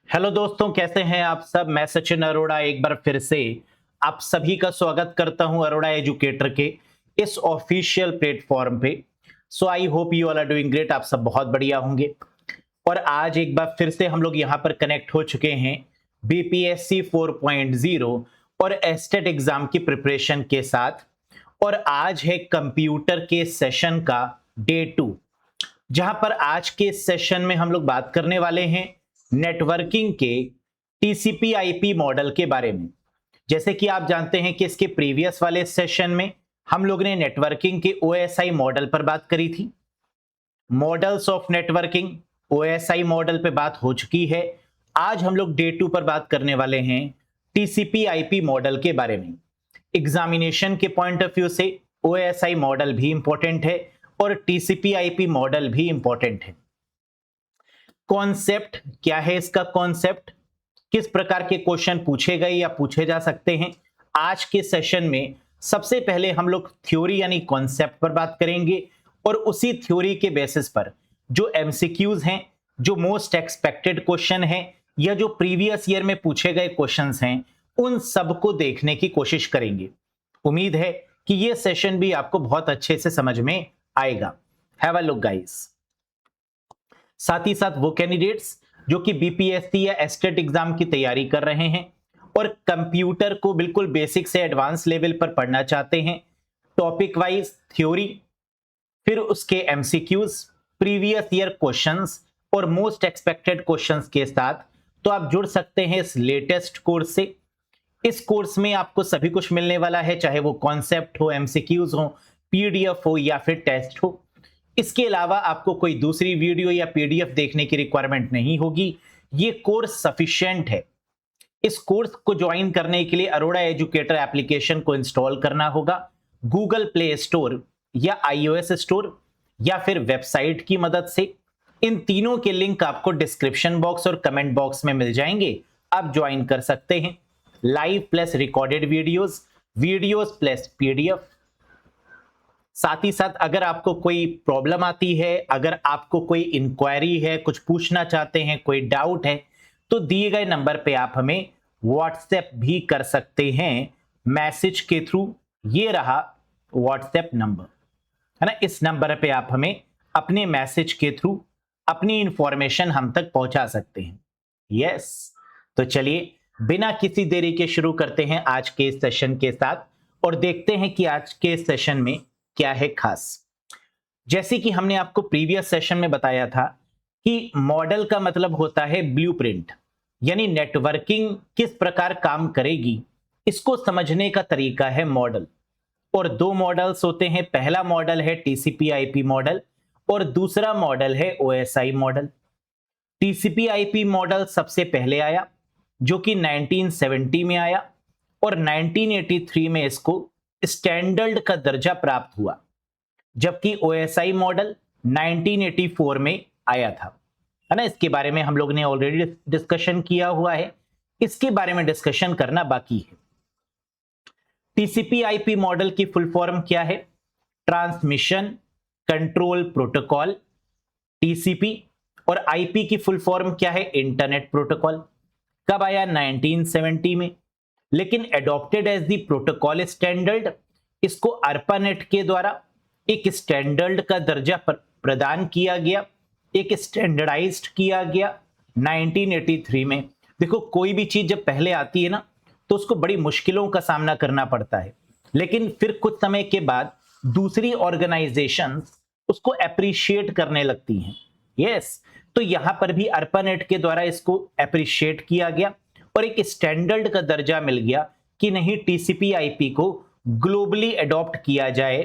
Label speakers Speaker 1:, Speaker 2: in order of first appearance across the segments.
Speaker 1: Hello दोस्तों, कैसे हैं आप सब। मैं सचिन अरोड़ा एक बार फिर से आप सभी का स्वागत करता हूं अरोड़ा एजुकेटर के इस ऑफिशियल प्लेटफॉर्म पे। So I hope you all are doing great. आप सब बहुत बढ़िया होंगे। और आज एक बार फिर से हम लोग यहां पर कनेक्ट हो चुके हैं बीपीएससी 4.0 और एस्टेट एग्जाम की प्रिपरेशन के साथ। और आज है कंप्यूटर के सेशन का डे 2, जहां पर आज के सेशन में हम लोग बात करने वाले हैं नेटवर्किंग के टीसीपी आईपी मॉडल के बारे में। जैसे कि आप जानते हैं कि इसके प्रीवियस वाले सेशन में हम लोग ने नेटवर्किंग के ओएसआई मॉडल पर बात करी थी। Models of networking OSI model पे बात हो चुकी है। आज हम लोग डे 2 पर बात करने वाले हैं टीसीपी आईपी मॉडल के बारे में। एग्जामिनेशन के पॉइंट ऑफ व्यू से ओएसआई मॉडल भी इंपॉर्टेंट है और टीसीपी आईपी मॉडल भी इंपॉर्टेंट है। कॉन्सेप्ट क्या है, इसका कॉन्सेप्ट किस प्रकार के क्वेश्चन पूछे गए या पूछे जा सकते हैं, आज के सेशन में सबसे पहले हम लोग थ्योरी यानी कॉन्सेप्ट पर बात करेंगे। और उसी थ्योरी के बेसिस पर जो एमसीक्यूज हैं, जो मोस्ट एक्सपेक्टेड क्वेश्चन हैं या जो प्रीवियस ईयर में पूछे गए क्वेश्चंस हैं, उन सबको देखने की कोशिश करेंगे। उम्मीद है कि यह सेशन भी आपको बहुत अच्छे से समझ में आएगा। Have a look guys. साथ ही साथ वो कैंडिडेट्स जो कि बीपीएससी या एस्टेट एग्जाम की तैयारी कर रहे हैं और कंप्यूटर को बिल्कुल बेसिक से एडवांस लेवल पर पढ़ना चाहते हैं, टॉपिक वाइज थ्योरी, फिर उसके एमसीक्यूज, प्रीवियस ईयर क्वेश्चंस और मोस्ट एक्सपेक्टेड क्वेश्चंस के साथ, तो आप जुड़ सकते हैं इस लेटेस्ट कोर्स से। इस कोर्स में आपको सभी कुछ मिलने वाला है, चाहे वो कॉन्सेप्ट हो, एमसीक्यूज हो, पीडीएफ हो या फिर टेस्ट हो। इसके अलावा आपको कोई दूसरी वीडियो या पीडीएफ देखने की रिक्वायरमेंट नहीं होगी। ये कोर्स सफिशिएंट है। इस कोर्स को ज्वाइन करने के लिए अरोड़ा एजुकेटर एप्लीकेशन को इंस्टॉल करना होगा गूगल प्ले स्टोर या आईओएस स्टोर या फिर वेबसाइट की मदद से। इन तीनों के लिंक आपको डिस्क्रिप्शन बॉक्स और कमेंट बॉक्स में मिल जाएंगे। आप ज्वाइन कर सकते हैं। Live plus recorded videos plus PDF. साथ ही साथ अगर आपको कोई प्रॉब्लम आती है, अगर आपको कोई इंक्वायरी है, कुछ पूछना चाहते हैं, कोई डाउट है, तो दिए गए नंबर पे आप हमें व्हाट्सएप भी कर सकते हैं मैसेज के थ्रू। ये रहा व्हाट्सएप नंबर, है ना। इस नंबर पे आप हमें अपने मैसेज के थ्रू अपनी इंफॉर्मेशन हम तक पहुंचा सकते हैं। यस, तो चलिए बिना किसी देरी के शुरू करते हैं आज के सेशन के साथ और देखते हैं कि आज के सेशन में क्या है खास। जैसे कि हमने आपको प्रीवियस सेशन में बताया था कि मॉडल का मतलब होता है ब्लूप्रिंट, यानी नेटवर्किंग किस प्रकार काम करेगी इसको समझने का तरीका है मॉडल। और दो मॉडल्स होते हैं, पहला मॉडल है टीसीपी आईपी मॉडल और दूसरा मॉडल है OSI model. TCP IP model सबसे पहले आया, जो कि 1970 में आया और 1983 में इसको स्टैंडर्ड का दर्जा प्राप्त हुआ, जबकि ओएसआई मॉडल 1984 में आया था, है ना। इसके बारे में हम लोग ने ऑलरेडी डिस्कशन किया हुआ है, इसके बारे में डिस्कशन करना बाकी है। टीसीपी आईपी मॉडल की फुल फॉर्म क्या है? Transmission control protocol, TCP. और आईपी की फुल फॉर्म क्या है? Internet protocol. कब आया? 1970 में। लेकिन adopted as the protocol standard, इसको अर्पानेट के द्वारा एक स्टैंडर्ड का दर्जा प्रदान किया गया, एक स्टैंडर्डाइज्ड किया गया 1983 में। देखो, कोई भी चीज जब पहले आती है ना, तो उसको बड़ी मुश्किलों का सामना करना पड़ता है, लेकिन फिर कुछ समय के बाद दूसरी ऑर्गेनाइजेशंस उसको अप्रिशिएट करने लगती हैं। यस, तो यहां पर भी अर्पानेट के द्वारा इसको अप्रिशिएट किया गया और एक स्टैंडर्ड का दर्जा मिल गया कि नहीं, टीसीपी आईपी को ग्लोबली अडॉप्ट किया जाए,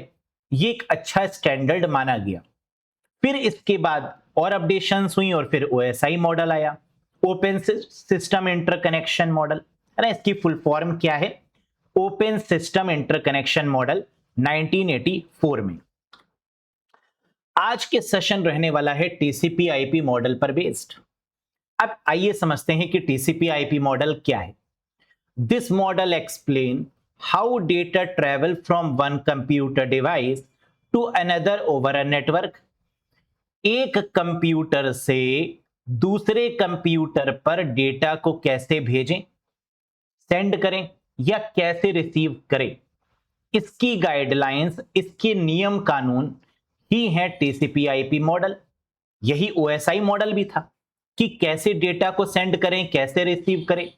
Speaker 1: ये एक अच्छा स्टैंडर्ड माना गया। फिर इसके बाद और अपडेशंस हुई और फिर ओएसआई मॉडल आया, ओपन सिस्टम इंटरकनेक्शन मॉडल, है ना। इसकी फुल फॉर्म क्या है? ओपन सिस्टम इंटरकनेक्शन मॉडल 1984 में। आज के सेशन रहने वाला है टीसीपी आईपी मॉडल पर बेस्ड। अब आइए समझते हैं कि टीसीपी आईपी मॉडल क्या है। This model explain how data travel from one computer device to another over a network. एक कंप्यूटर से दूसरे कंप्यूटर पर डेटा को कैसे भेजें, सेंड करें या कैसे रिसीव करें, इसकी गाइडलाइंस, इसके नियम कानून ही है टीसीपी आईपी मॉडल। यही ओएसआई मॉडल भी था कि कैसे डेटा को सेंड करें, कैसे रिसीव करें,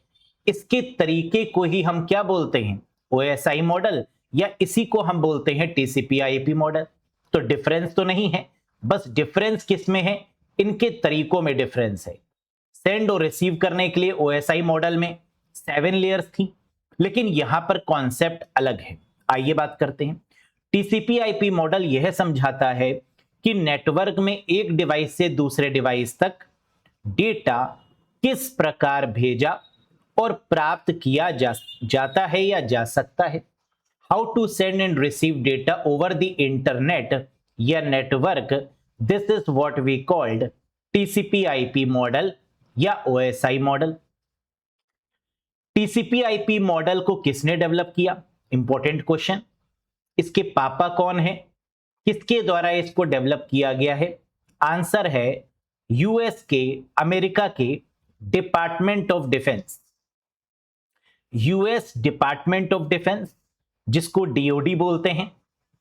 Speaker 1: इसके तरीके को ही हम क्या बोलते हैं, ओएसआई मॉडल, या इसी को हम बोलते हैं टीसीपी आईपी मॉडल। तो डिफरेंस तो नहीं है, बस डिफरेंस किसमें है, इनके तरीकों में डिफरेंस है। सेंड और रिसीव करने के लिए ओएसआई मॉडल में 7 लेयर्स थी, लेकिन यहां पर कॉन्सेप्ट अलग है। आइए बात करते हैं। टीसीपी आईपी मॉडल यह समझाता है कि नेटवर्क में एक डिवाइस से दूसरे डिवाइस तक डेटा किस प्रकार भेजा और प्राप्त किया जाता है या जा सकता है। How to send and receive data over the internet या network, this is what we called TCP IP model या OSI model. TCP IP model को किसने डेवलप किया, इंपॉर्टेंट क्वेश्चन। इसके पापा कौन है, किसके द्वारा इसको डेवलप किया गया है, आंसर है यूएस के, अमेरिका के department of defence. US department of defence, जिसको डीओडी बोलते हैं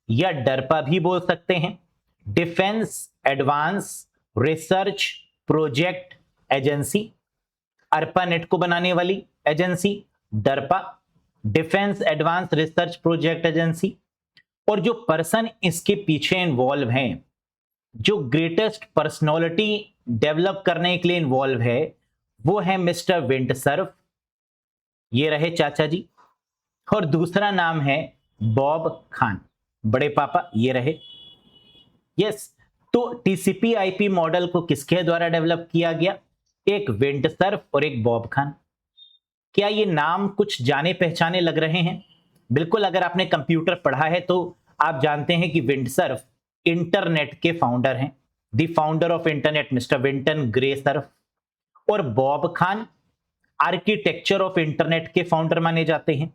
Speaker 1: या डरपा भी बोल सकते हैं, defence advance research project agency. ARPANET को बनाने वाली agency DARPA, defence advance research project agency. और जो पर्सन इसके पीछे इन्वॉल्व हैं, जो ग्रेटेस्ट पर्सनालिटी डेवलप करने के लिए इन्वॉल्व है, वो है मिस्टर विंडसर्फ, ये रहे चाचा जी। और दूसरा नाम है बॉब खान, बड़े पापा ये रहे। यस, तो टीसीपी आईपी मॉडल को किसके द्वारा डेवलप किया गया, एक विंडसर्फ और एक बॉब खान। क्या ये नाम कुछ जाने पहचाने लग रहे हैं? बिल्कुल, अगर आपने कंप्यूटर पढ़ा है तो आप जानते हैं कि विंडसर्फ इंटरनेट के फाउंडर हैं, the founder of internet mister Vinton Gray Cerf. और Bob Kahn architecture of internet के फाउंडर माने जाते हैं,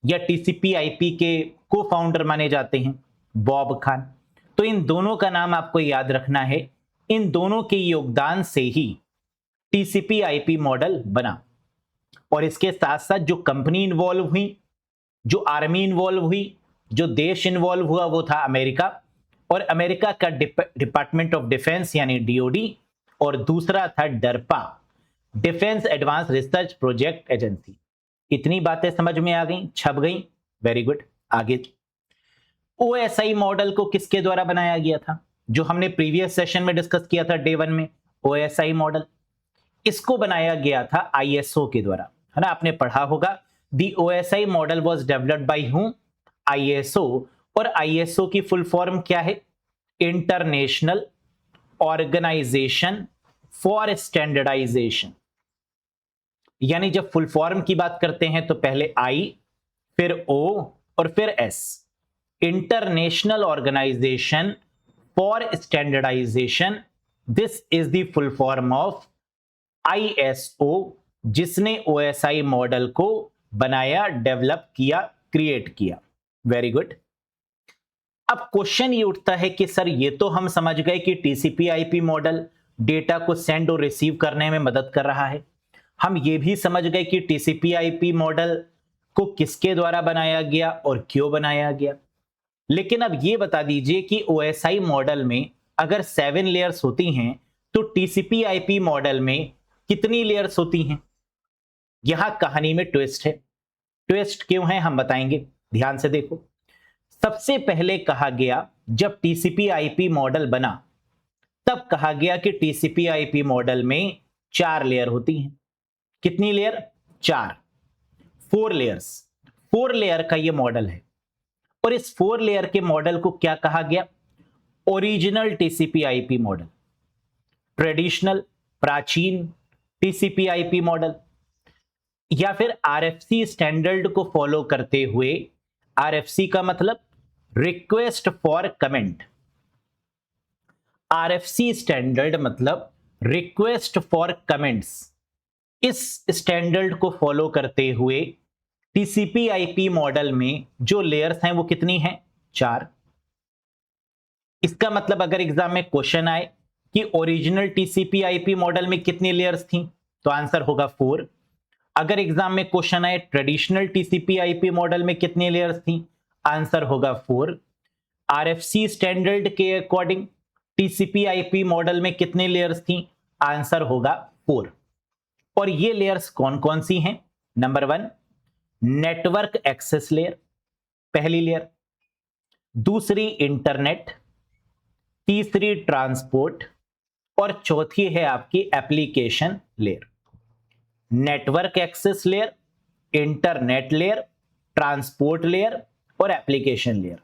Speaker 1: या टीसीपी आईपी के को फाउंडर माने जाते हैं बॉब खान। तो इन दोनों का नाम आपको याद रखना है, इन दोनों के योगदान से ही टीसीपी आईपी मॉडल बना। और इसके साथ साथ जो कंपनी इन्वॉल्व हुई, जो आर्मी इन्वॉल्व हुई, जो देश इन्वॉल्व हुआ, वो था अमेरिका। और अमेरिका का डिपार्टमेंट ऑफ डिफेंस यानी डीओडी, और दूसरा था DARPA, defence advance research project agency. इतनी बातें समझ में आ गई, छप गई, वेरी गुड। आगे ओएसआई मॉडल को किसके द्वारा बनाया गया था, जो हमने प्रीवियस सेशन में डिस्कस किया था डे 1 में, ओएसआई मॉडल, इसको बनाया गया था आईएसओ के द्वारा, है ना, आपने पढ़ा होगा। The OSI model was developed by whom, ISO. और आईएसओ की फुल फॉर्म क्या है, इंटरनेशनल ऑर्गेनाइजेशन फॉर स्टैंडर्डाइजेशन। यानी जब फुल फॉर्म की बात करते हैं तो पहले आई, फिर ओ और फिर S, international organisation for standardisation, this is the full form of ISO, जिसने ओएसआई मॉडल को बनाया, डेवलप किया, क्रिएट किया। Very good. अब क्वेश्चन ये उठता है कि सर ये तो हम समझ गए कि टीसीपी आईपी मॉडल डेटा को सेंड और रिसीव करने में मदद कर रहा है, हम ये भी समझ गए कि टीसीपी आईपी मॉडल को किसके द्वारा बनाया गया और क्यों बनाया गया, लेकिन अब ये बता दीजिए कि ओएसआई मॉडल में अगर 7 लेयर्स होती हैं तो टीसीपी आईपी मॉडल में कितनी लेयर्स होती हैं? यहां कहानी में ट्विस्ट है। ट्विस्ट क्यों है हम बताएंगे, ध्यान से देखो। सबसे पहले कहा गया, जब टीसीपी आईपी मॉडल बना तब कहा गया कि टीसीपी आईपी मॉडल में 4 लेयर होती हैं। कितनी लेयर? 4, 4 लेयर्स। 4 लेयर का यह मॉडल है। और इस 4 लेयर के मॉडल को क्या कहा गया? Original TCP IP model, traditional, प्राचीन टीसीपी आईपी मॉडल, या फिर आरएफसी स्टैंडर्ड को फॉलो करते हुए, आरएफसी का मतलब request for comment, RFC standard मतलब रिक्वेस्ट फॉर कमेंट्स, इस स्टैंडर्ड को फॉलो करते हुए टीसीपी आईपी मॉडल में जो लेयर्स हैं वो कितनी हैं? 4। इसका मतलब अगर एग्जाम में क्वेश्चन आए कि ओरिजिनल टीसीपी आईपी मॉडल में कितनी लेयर्स थी, तो आंसर होगा 4। अगर एग्जाम में क्वेश्चन आए ट्रेडिशनल टीसीपी आईपी मॉडल में कितनी लेयर्स थी, आंसर होगा 4। आरएफसी स्टैंडर्ड के अकॉर्डिंग टीसीपी आईपी मॉडल में कितने लेयर्स थी, आंसर होगा 4। और ये लेयर्स कौन कौन सी हैं? नंबर 1 नेटवर्क एक्सेस लेयर, पहली लेयर। दूसरी इंटरनेट, तीसरी ट्रांसपोर्ट और चौथी है आपकी application layer. Network access layer, internet layer, transport layer और एप्लीकेशन लेयर।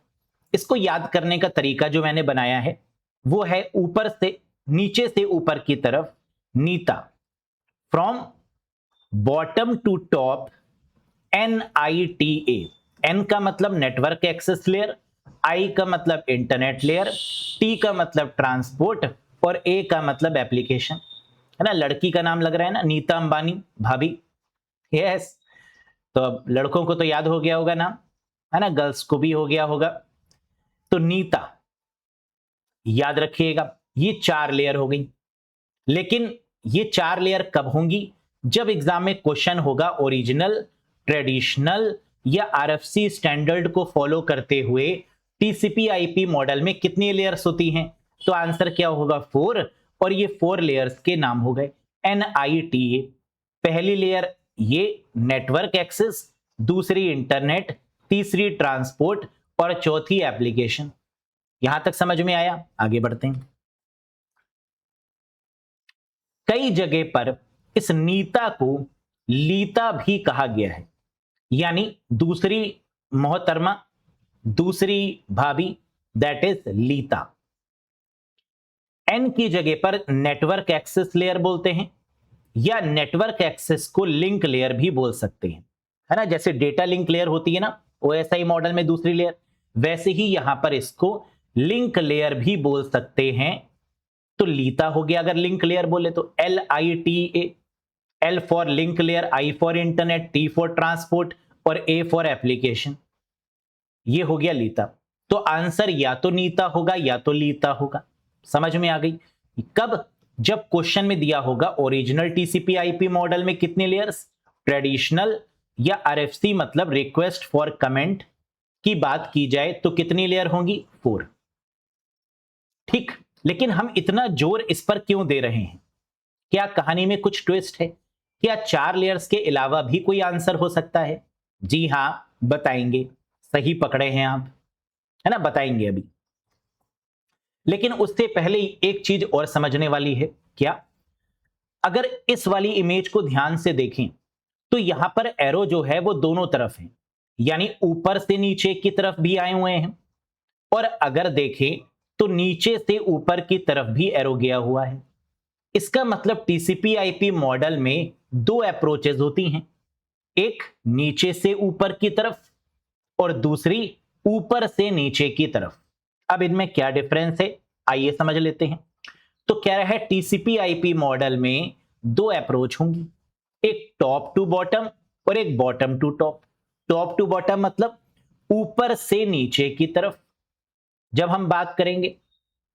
Speaker 1: इसको याद करने का तरीका जो मैंने बनाया है वो है ऊपर से नीचे से ऊपर की तरफ NITA, from bottom to top NITA। N का मतलब नेटवर्क एक्सेस लेयर, I का मतलब इंटरनेट लेयर, T का मतलब ट्रांसपोर्ट और A का मतलब एप्लीकेशन। है ना, लड़की का नाम लग रहा है ना, नीता अंबानी भाभी। यस, तो अब लड़कों को तो याद हो गया होगा नाम, है ना, गर्ल्स को भी हो गया होगा। तो नीता याद रखिएगा, ये 4 लेयर हो गई। लेकिन ये 4 लेयर कब होंगी? जब एग्जाम में क्वेश्चन होगा ओरिजिनल, ट्रेडिशनल या आरएफसी स्टैंडर्ड को फॉलो करते हुए टीसीपी आईपी मॉडल में कितनी लेयर्स होती हैं, तो आंसर क्या होगा? 4। और ये 4 लेयर्स के नाम हो गए NITA। पहली लेयर ये नेटवर्क एक्सेस, दूसरी इंटरनेट, तीसरी ट्रांसपोर्ट और चौथी एप्लीकेशन। यहां तक समझ में आया? आगे बढ़ते हैं। कई जगह पर इस नीता को लीता भी कहा गया है, यानी दूसरी मोहतरमा, दूसरी भाभी, दैट इज लीता। एन की जगह पर नेटवर्क एक्सेस लेयर बोलते हैं या नेटवर्क एक्सेस को लिंक लेयर भी बोल सकते हैं, है ना। जैसे डेटा लिंक लेयर होती है ना OSI मॉडल में दूसरी लेयर, वैसे ही यहां पर इसको लिंक लेयर भी बोल सकते हैं। तो लीता हो गया अगर लिंक लेयर बोले तो, LITA, L for link layer, I for internet, T for transport और A फॉर एप्लीकेशन। ये हो गया लीता। तो आंसर या तो नीता होगा या तो लीता होगा। समझ में आ गई? कब? जब क्वेश्चन में दिया होगा ओरिजिनल टीसीपी आईपी मॉडल में कितने लेयर्स, ट्रेडिशनल या RFC मतलब रिक्वेस्ट फॉर कमेंट की बात की जाए तो कितनी लेयर होंगी? 4। ठीक, लेकिन हम इतना जोर इस पर क्यों दे रहे हैं? क्या कहानी में कुछ ट्विस्ट है? क्या 4 लेयर्स के अलावा भी कोई आंसर हो सकता है? जी हां, बताएंगे। सही पकड़े हैं आप, है ना, बताएंगे अभी। लेकिन उससे पहले एक चीज और समझने वाली है। क्या? अगर इस वाली इमेज को ध्यान से देखें तो यहां पर एरो जो है वो दोनों तरफ है, यानी ऊपर से नीचे की तरफ भी आए हुए हैं, और अगर देखें तो नीचे से ऊपर की तरफ भी एरो गया हुआ है। इसका मतलब टीसीपी आईपी मॉडल में 2 अप्रोचेज होती हैं, एक नीचे से ऊपर की तरफ और दूसरी ऊपर से नीचे की तरफ। अब इनमें क्या डिफरेंस है, आइए समझ लेते हैं। तो कह रहा है टीसीपी आईपी मॉडल में 2 अप्रोच होंगी, एक टॉप टू बॉटम और एक bottom to top. Top to bottom मतलब ऊपर से नीचे की तरफ। जब हम बात करेंगे,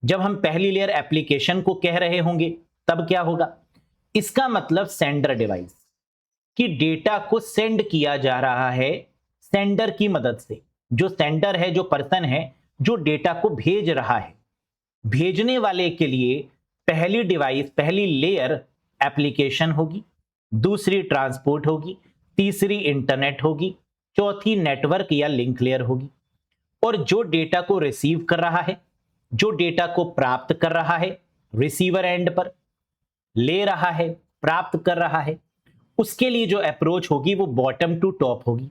Speaker 1: जब हम पहली लेयर एप्लीकेशन को कह रहे होंगे तब क्या होगा? इसका मतलब सेंडर डिवाइस कि डेटा को सेंड किया जा रहा है सेंडर की मदद से। जो सेंडर है, जो पर्सन है जो डेटा को भेज रहा है, भेजने वाले के लिए पहली डिवाइस, पहली लेयर एप्लीकेशन होगी, दूसरी ट्रांसपोर्ट होगी, तीसरी इंटरनेट होगी, चौथी नेटवर्क या लिंक लेयर होगी। और जो डेटा को रिसीव कर रहा है, जो डेटा को प्राप्त कर रहा है, रिसीवर एंड पर ले रहा है, प्राप्त कर रहा है, उसके लिए जो अप्रोच होगी वो बॉटम टू टॉप होगी।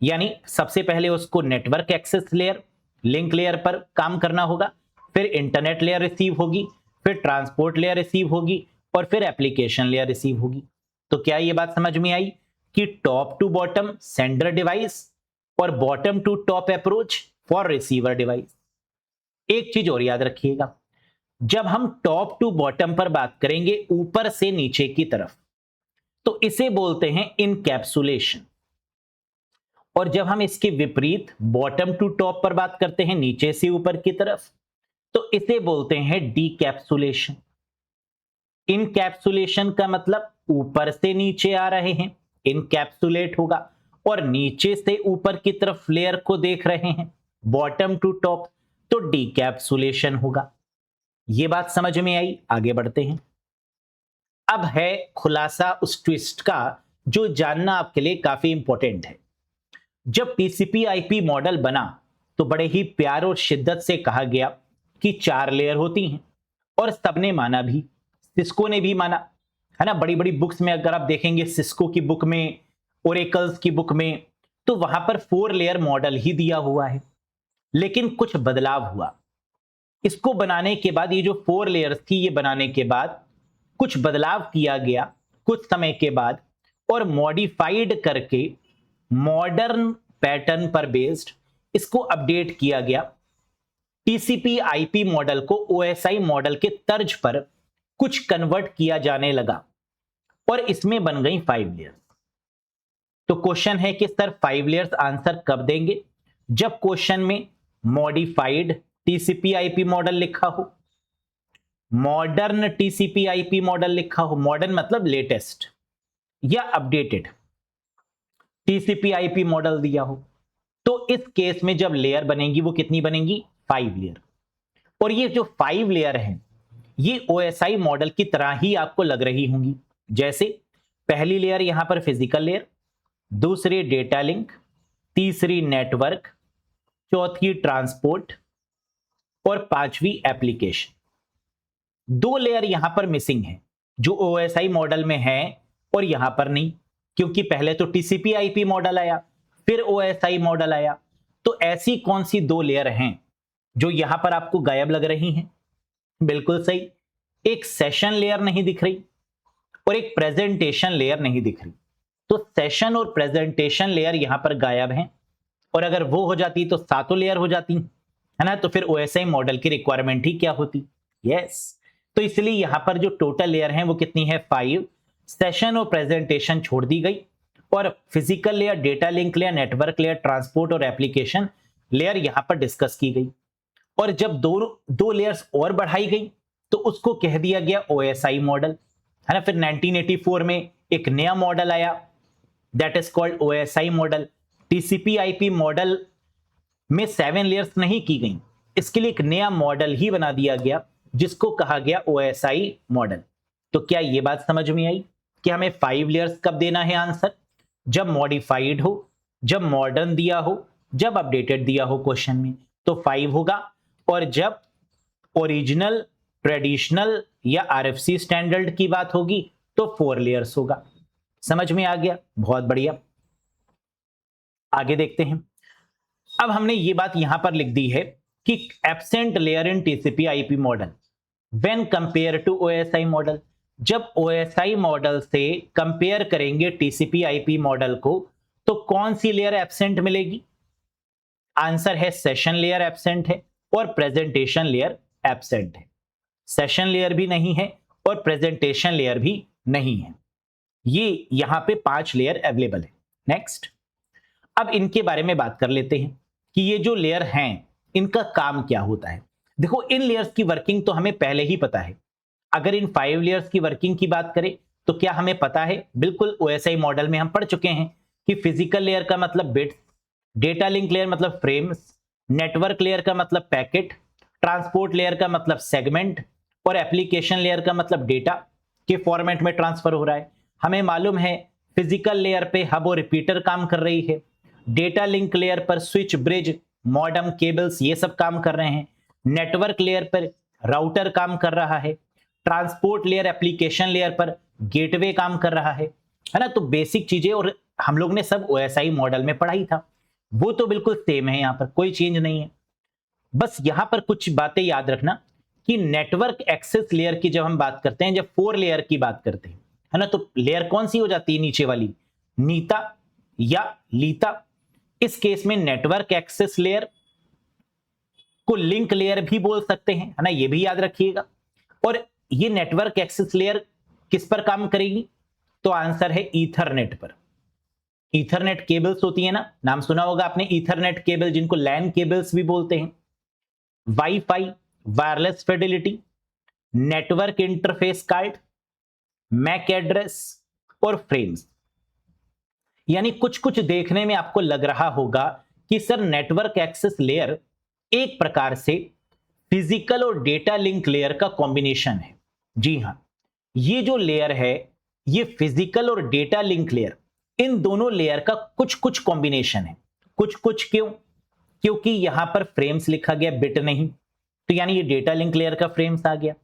Speaker 1: यानी सबसे पहले उसको network access layer, link layer पर काम करना होगा, फिर इंटरनेट लेयर रिसीव होगी, फिर ट्रांसपोर्ट लेयर रिसीव होगी और फिर एप्लीकेशन लेयर रिसीव होगी। तो क्या ये बात समझ में आई कि top to bottom sender device और bottom to top approach for receiver device. एक चीज और याद रखिएगा, जब हम टॉप टू बॉटम पर बात करेंगे ऊपर से नीचे की तरफ, तो इसे बोलते हैं इनकैप्सुलेशन। और जब हम इसके विपरीत बॉटम टू टॉप पर बात करते हैं, नीचे से ऊपर की तरफ, तो इसे बोलते हैं डीकैप्सुलेशन। इनकैप्सुलेशन का मतलब ऊपर से नीचे आ रहे हैं, इनकैप्सुलेट होगा, और नीचे से ऊपर की तरफ लेयर को देख रहे हैं, बॉटम टू टॉप, तो डीकैप्सुलेशन होगा। ये बात समझ में आई? आगे बढ़ते हैं। अब है खुलासा उस ट्विस्ट का जो जानना आपके लिए काफी इंपॉर्टेंट है। जब टीसीपी आईपी मॉडल बना तो बड़े ही प्यार और शिद्दत से कहा गया कि 4 लेयर होती हैं, और सबने माना भी, सिस्को ने भी माना, है ना। बड़ी बड़ी बुक्स में अगर आप देखेंगे, सिस्को की बुक में, ओरेकल्स की बुक में, तो वहां पर 4 लेयर मॉडल ही दिया हुआ है। लेकिन कुछ बदलाव हुआ इसको बनाने के बाद। ये जो 4 लेयर्स थी, ये बनाने के बाद कुछ बदलाव किया गया कुछ समय के बाद, और मॉडिफाइड करके मॉडर्न पैटर्न पर बेस्ड इसको अपडेट किया गया। टीसीपी आईपी मॉडल को ओएसआई मॉडल के तर्ज पर कुछ कन्वर्ट किया जाने लगा, और इसमें बन गई 5 लेयर्स। तो क्वेश्चन है कि सर 5 लेयर्स आंसर कब देंगे? जब क्वेश्चन में मॉडिफाइड टीसीपी आईपी मॉडल लिखा हो, मॉडर्न टीसीपी आईपी मॉडल लिखा हो, मॉडर्न मतलब लेटेस्ट, या अपडेटेड टीसीपी आईपी मॉडल दिया हो। तो इस केस में जब लेयर बनेगी वो कितनी बनेगी? 5 लेयर। और ये जो 5 लेयर हैं ये ओएसआई मॉडल की तरह ही आपको लग रही होंगी। जैसे पहली लेयर यहां पर फिजिकल लेयर, दूसरी डेटा लिंक, तीसरी नेटवर्क, चौथी ट्रांसपोर्ट, और पांचवी एप्लीकेशन। 2 लेयर यहां पर मिसिंग है जो ओएसआई मॉडल में है और यहां पर नहीं, क्योंकि पहले तो टीसीपी आईपी मॉडल आया, फिर ओएसआई मॉडल आया। तो ऐसी कौन सी 2 लेयर हैं जो यहां पर आपको गायब लग रही हैं? बिल्कुल सही, एक सेशन लेयर नहीं दिख रही और एक प्रेजेंटेशन लेयर नहीं दिख रही। तो सेशन और प्रेजेंटेशन लेयर यहां पर गायब हैं, और अगर वो हो जाती तो 7 लेयर हो जाती, है ना। तो फिर ओएसआई मॉडल की रिक्वायरमेंट ही क्या होती? यस। तो इसलिए यहां पर जो टोटल लेयर हैं वो कितनी है? 5। सेशन और प्रेजेंटेशन छोड़ दी गई, और physical layer, data link layer, network layer, transport और एप्लीकेशन लेयर यहां पर डिस्कस की गई। और जब दो लेयर्स और बढ़ाई गई तो उसको कह दिया गया ओएसआई मॉडल, है ना। फिर 1984 में एक नया मॉडल आया, that is called OSI model. TCP IP model में 7 लेयर्स नहीं की गई, इसके लिए एक नया मॉडल ही बना दिया गया जिसको कहा गया ओएसआई मॉडल। तो क्या यह बात समझ में आई कि हमें 5 लेयर्स कब देना है आंसर? जब मॉडिफाइड हो, जब मॉडर्न दिया हो, जब अपडेटेड दिया हो क्वेश्चन में तो 5 होगा, और जब ओरिजिनल, ट्रेडिशनल या आरएफसी स्टैंडर्ड की बात होगी तो 4 लेयर्स होगा। समझ में आ गया? बहुत बढ़िया। आगे देखते हैं। अब हमने ये बात यहां पर लिख दी है कि absent layer in TCP IP model when compare to OSI model. जब ओएसआई मॉडल से कंपेयर करेंगे टीसीपी आईपी मॉडल को तो कौन सी लेयर एब्सेंट मिलेगी? आंसर है सेशन लेयर एब्सेंट है और प्रेजेंटेशन लेयर एब्सेंट है। सेशन लेयर भी नहीं है और प्रेजेंटेशन लेयर भी नहीं है। ये यहां पे 5 लेयर अवेलेबल है। नेक्स्ट, अब इनके बारे में बात कर लेते हैं कि ये जो लेयर हैं इनका काम क्या होता है। देखो, इन लेयर्स की वर्किंग तो हमें पहले ही पता है। अगर इन 5 लेयर्स की वर्किंग की बात करें तो क्या हमें पता है? बिल्कुल, ओएसआई मॉडल में हम पढ़ चुके हैं कि फिजिकल लेयर का मतलब बिट्स, डेटा लिंक लेयर मतलब फ्रेम्स, नेटवर्क लेयर का मतलब पैकेट, ट्रांसपोर्ट लेयर का मतलब सेगमेंट, और एप्लीकेशन लेयर का मतलब डेटा के फॉर्मेट में ट्रांसफर हो रहा है। हमें मालूम है फिजिकल लेयर पे हब और रिपीटर काम कर रही है, डेटा लिंक लेयर पर स्विच, ब्रिज, मॉडेम, केबल्स ये सब काम कर रहे हैं, नेटवर्क लेयर पर राउटर काम कर रहा है, ट्रांसपोर्ट लेयर, एप्लीकेशन लेयर पर गेटवे काम कर रहा है ना। तो बेसिक चीजें और हम लोग ने सब ओएसआई मॉडल में पढ़ाई था, वो तो बिल्कुल सेम है, यहां पर कोई चेंज नहीं है। बस यहां पर कुछ बातें याद रखना कि नेटवर्क एक्सेस लेयर की जब हम बात करते हैं, जब 4 लेयर की बात करते हैं, है ना, तो लेयर कौन सी हो जाती है नीचे वाली? नीता या लीता। इस केस में नेटवर्क एक्सेस लेयर को लिंक लेयर भी बोल सकते हैं, है ना, ये भी याद रखिएगा। और ये नेटवर्क एक्सेस लेयर किस पर काम करेगी? तो आंसर है ईथरनेट पर। ईथरनेट केबल्स होती है ना, नाम सुना होगा आपने, ईथरनेट केबल, जिनको लैन केबल्स भी बोलते हैं। Wifi, wireless fidelity, network interface card, MAC address और फ्रेम्स। यानी कुछ कुछ देखने में आपको लग रहा होगा कि सर नेटवर्क एक्सेस लेयर एक प्रकार से फिजिकल और डेटा लिंक लेयर का कॉम्बिनेशन है। जी हां, ये जो लेयर है ये फिजिकल और डेटा लिंक लेयर, इन दोनों लेयर का कुछ कुछ कॉम्बिनेशन है। कुछ कुछ क्यों? क्योंकि यहां पर फ्रेम्स लिखा गया, बिट नहीं, तो यानी ये डेटा लिंक लेयर का फ्रेम्स आ गया।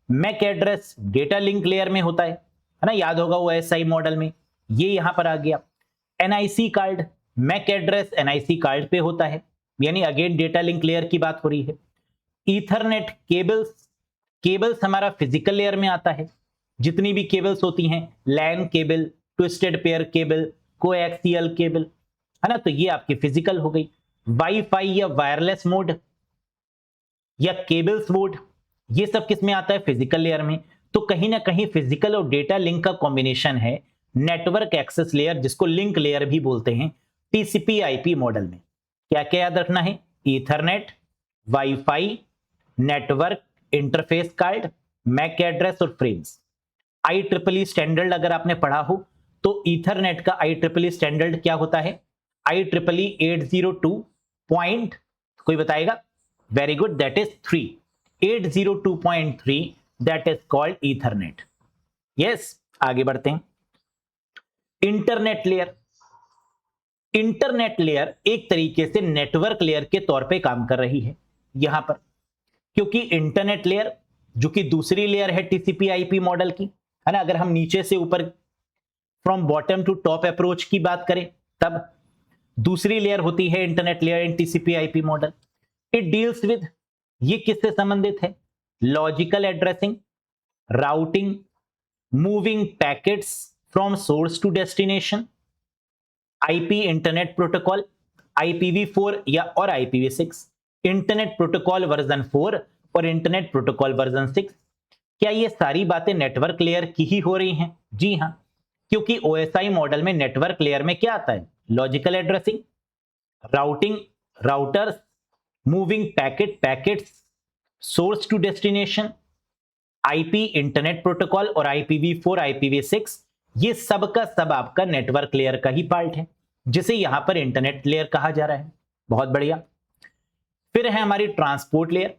Speaker 1: MAC address data link layer में होता है ना, याद होगा ओएसआई मॉडल में, ये यहां पर आ गया। NIC card, MAC address NIC card पे होता है, यानी अगेन डेटा लिंक लेयर की बात हो रही है। ईथरनेट केबल्स, केबल्स हमारा फिजिकल लेयर में आता है, जितनी भी केबल्स होती हैं, LAN cable, twisted pair cable, coaxial cable, है ना, तो ये आपकी फिजिकल हो गई। वाईफाई या वायरलेस मोड या केबल्स मोड, ये सब किस में आता है? फिजिकल लेयर में। तो कहीं ना कहीं फिजिकल और डेटा लिंक का कॉम्बिनेशन है नेटवर्क एक्सेस लेयर, जिसको लिंक लेयर भी बोलते हैं टीसीपी आईपी मॉडल में। क्या क्या याद रखना है? Ethernet, wifi, network interface card, MAC address और फ्रेम्स। IEEE स्टैंडर्ड अगर आपने पढ़ा हो तो ईथरनेट का IEEE स्टैंडर्ड क्या होता है? IEEE 802 पॉइंट, कोई बताएगा? Very good, that is 3, 802.3, that is called Ethernet. Yes, आगे बढ़ते हैं। इंटरनेट लेयर, इंटरनेट लेयर एक तरीके से नेटवर्क लेयर के तौर पे काम कर रही है यहां पर, क्योंकि इंटरनेट लेयर जो कि दूसरी लेयर है टीसीपी आईपी मॉडल की, है ना, अगर हम नीचे से ऊपर from bottom to top approach की बात करें तब दूसरी लेयर होती है internet layer in TCP IP model. It deals with, ये किससे संबंधित है? Logical addressing, routing, moving packets from source to destination, IP internet protocol, IPv4 या और IPv6, इंटरनेट प्रोटोकॉल वर्जन 4 और इंटरनेट प्रोटोकॉल वर्जन 6। क्या ये सारी बातें नेटवर्क लेयर की ही हो रही हैं? जी हां, क्योंकि OSI मॉडल में नेटवर्क लेयर में क्या आता है? Logical addressing, routing, routers, moving packets, source to destination, IP internet protocol और IPv4 IPv6, ये सब का सब आपका नेटवर्क लेयर का ही पार्ट है, जिसे यहां पर इंटरनेट लेयर कहा जा रहा है। बहुत बढ़िया। फिर है हमारी transport layer.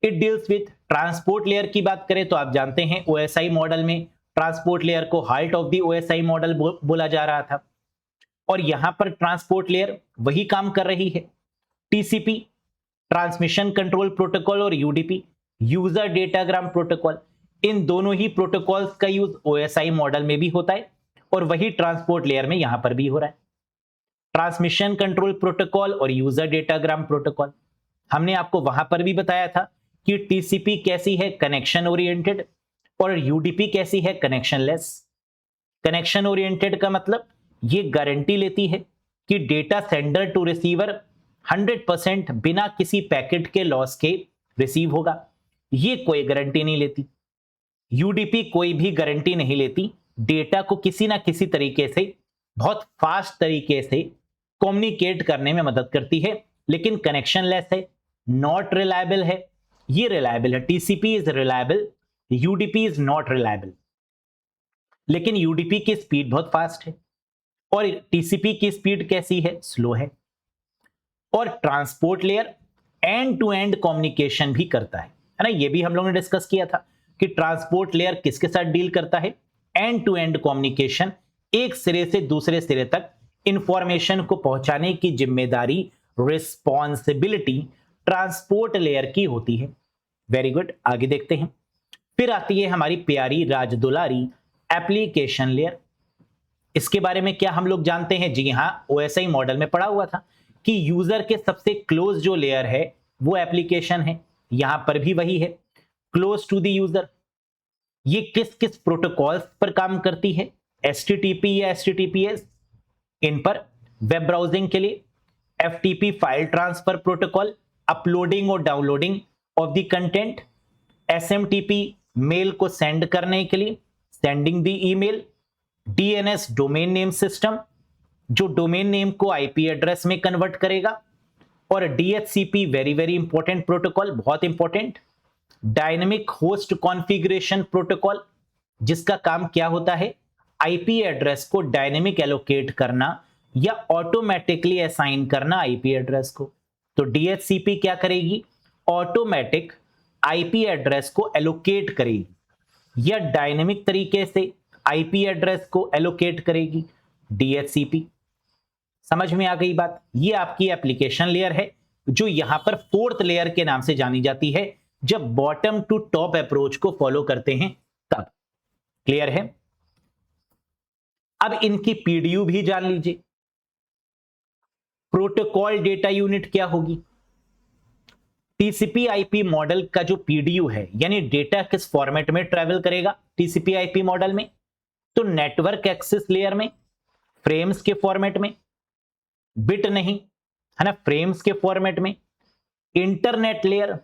Speaker 1: It deals with, transport layer की बात करें तो आप जानते हैं OSI मॉडल में ट्रांसपोर्ट लेयर को heart of the OSI model बोला जा रहा था, और यहां पर ट्रांसपोर्ट लेयर वही काम कर रही है। TCP, ट्रांसमिशन कंट्रोल प्रोटोकॉल, और UDP, यूजर डेटाग्राम प्रोटोकॉल, इन दोनों ही प्रोटोकॉल्स का यूज OSI मॉडल में भी होता है और वही ट्रांसपोर्ट लेयर में यहां पर भी हो रहा है। ट्रांसमिशन कंट्रोल प्रोटोकॉल और यूजर डेटाग्राम प्रोटोकॉल, हमने आपको वहां पर भी बताया था कि TCP कैसी है? कनेक्शन ओरिएंटेड, और UDP कैसी है? Connection less. कनेक्शन ओरिएंटेड का मतलब ये गारंटी लेती है कि डेटा सेंडर टू रिसीवर 100% बिना किसी पैकेट के लॉस के रिसीव होगा, ये कोई गारंटी नहीं लेती। UDP कोई भी गारंटी नहीं लेती, डेटा को किसी ना किसी तरीके से बहुत फास्ट तरीके से कम्युनिकेट करने में मदद करती है, लेकिन कनेक्शन लेस है, नॉट रिलायबल है। ये रिलायबल है, TCP is reliable, UDP is not reliable. लेकिन UDP की स्पीड बहुत फास्ट है और TCP की स्पीड कैसी है? स्लो है। और transport layer end to end communication भी करता है ना, ये भी हम लोगों ने डिस्कस किया था कि ट्रांसपोर्ट लेयर किसके साथ डील करता है? एंड टू एंड कम्युनिकेशन, एक सिरे से दूसरे सिरे तक इंफॉर्मेशन को पहुंचाने की जिम्मेदारी, रिस्पॉन्सिबिलिटी ट्रांसपोर्ट लेयर की होती है। वेरी गुड, आगे देखते हैं। फिर आती है हमारी प्यारी राजदुलारी एप्लीकेशन लेयर। इसके बारे में क्या हम लोग जानते हैं? जी हां, OSI मॉडल में पढ़ा हुआ था कि यूजर के सबसे क्लोज जो लेयर है वो एप्लीकेशन है, यहां पर भी वही है, क्लोज टू द यूजर। ये किस किस प्रोटोकॉल्स पर काम करती है? HTTP या HTTPS, इन पर वेब ब्राउजिंग के लिए, FTP file transfer protocol, uploading और downloading of the content, SMTP mail को सेंड करने के लिए, sending the email, DNS domain name system जो डोमेन नेम को IP एड्रेस में कन्वर्ट करेगा, और DHCP very very important protocol, बहुत important, dynamic host configuration protocol, जिसका काम क्या होता है, आईपी एड्रेस को डायनेमिक एलोकेट करना या ऑटोमेटिकली असाइन करना आईपी एड्रेस को। तो डीएचसीपी क्या करेगी, ऑटोमेटिक आईपी एड्रेस को एलोकेट करेगी या डायनेमिक तरीके से आईपी एड्रेस को एलोकेट करेगी डीएचसीपी। समझ में आ गई बात। ये आपकी एप्लीकेशन लेयर है जो यहां पर फोर्थ लेयर के नाम से जानी जाती है जब बॉटम टू टॉप अप्रोच को फॉलो करते हैं तब। क्लियर है। अब इनकी पीडीयू भी जान लीजिए। प्रोटोकॉल डेटा यूनिट क्या होगी, टीसीपी आईपी मॉडल का जो पीडीयू है यानी डेटा किस फॉर्मेट में ट्रैवल करेगा टीसीपी आईपी मॉडल में, तो नेटवर्क एक्सेस लेयर में फ्रेम्स के फॉर्मेट में, बिट नहीं है ना, फ्रेम्स के फॉर्मेट में। इंटरनेट लेयर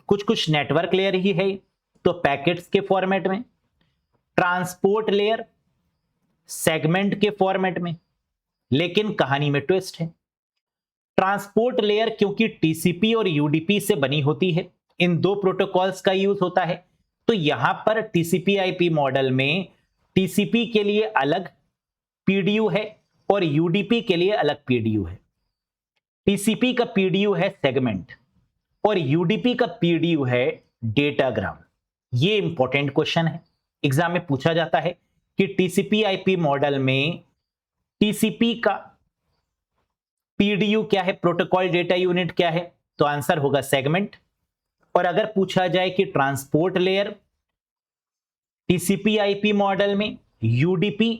Speaker 1: कुछ कुछ नेटवर्क लेयर ही है तो पैकेट्स के फॉर्मेट में। ट्रांसपोर्ट लेयर सेगमेंट के फॉर्मेट में। लेकिन कहानी में ट्विस्ट है, ट्रांसपोर्ट लेयर क्योंकि टीसीपी और यूडीपी से बनी होती है, इन दो प्रोटोकॉल्स का यूज होता है, तो यहां पर टीसीपी आईपी मॉडल में टीसीपी के लिए अलग पीडीयू है और यूडीपी के लिए अलग पीडीयू है। टीसीपी का पीडीयू है सेगमेंट और यूडीपी का पीडीयू है डेटाग्राम। ये इंपॉर्टेंट क्वेश्चन है, एग्जाम में पूछा जाता है कि टीसीपी आईपी मॉडल में टीसीपी का पीडीयू क्या है, प्रोटोकॉल डेटा यूनिट क्या है, तो आंसर होगा सेगमेंट। और अगर पूछा जाए कि transport layer TCP IP model में यूडीपी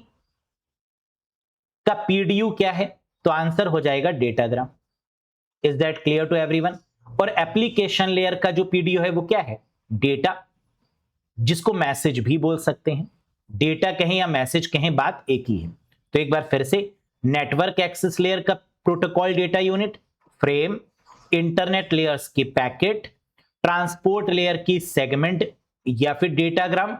Speaker 1: का पीडीयू क्या है, तो आंसर हो जाएगा datagram. Is that clear to everyone. और एप्लीकेशन लेयर का जो पीडीयू है वो क्या है, डेटा, जिसको मैसेज भी बोल सकते हैं। डेटा कहें या मैसेज कहें, बात एक ही है। तो एक बार फिर से, नेटवर्क एक्सेस लेयर का protocol data unit, frame, internet layers की पैकेट, ट्रांसपोर्ट लेयर की सेगमेंट या फिर डेटाग्राम,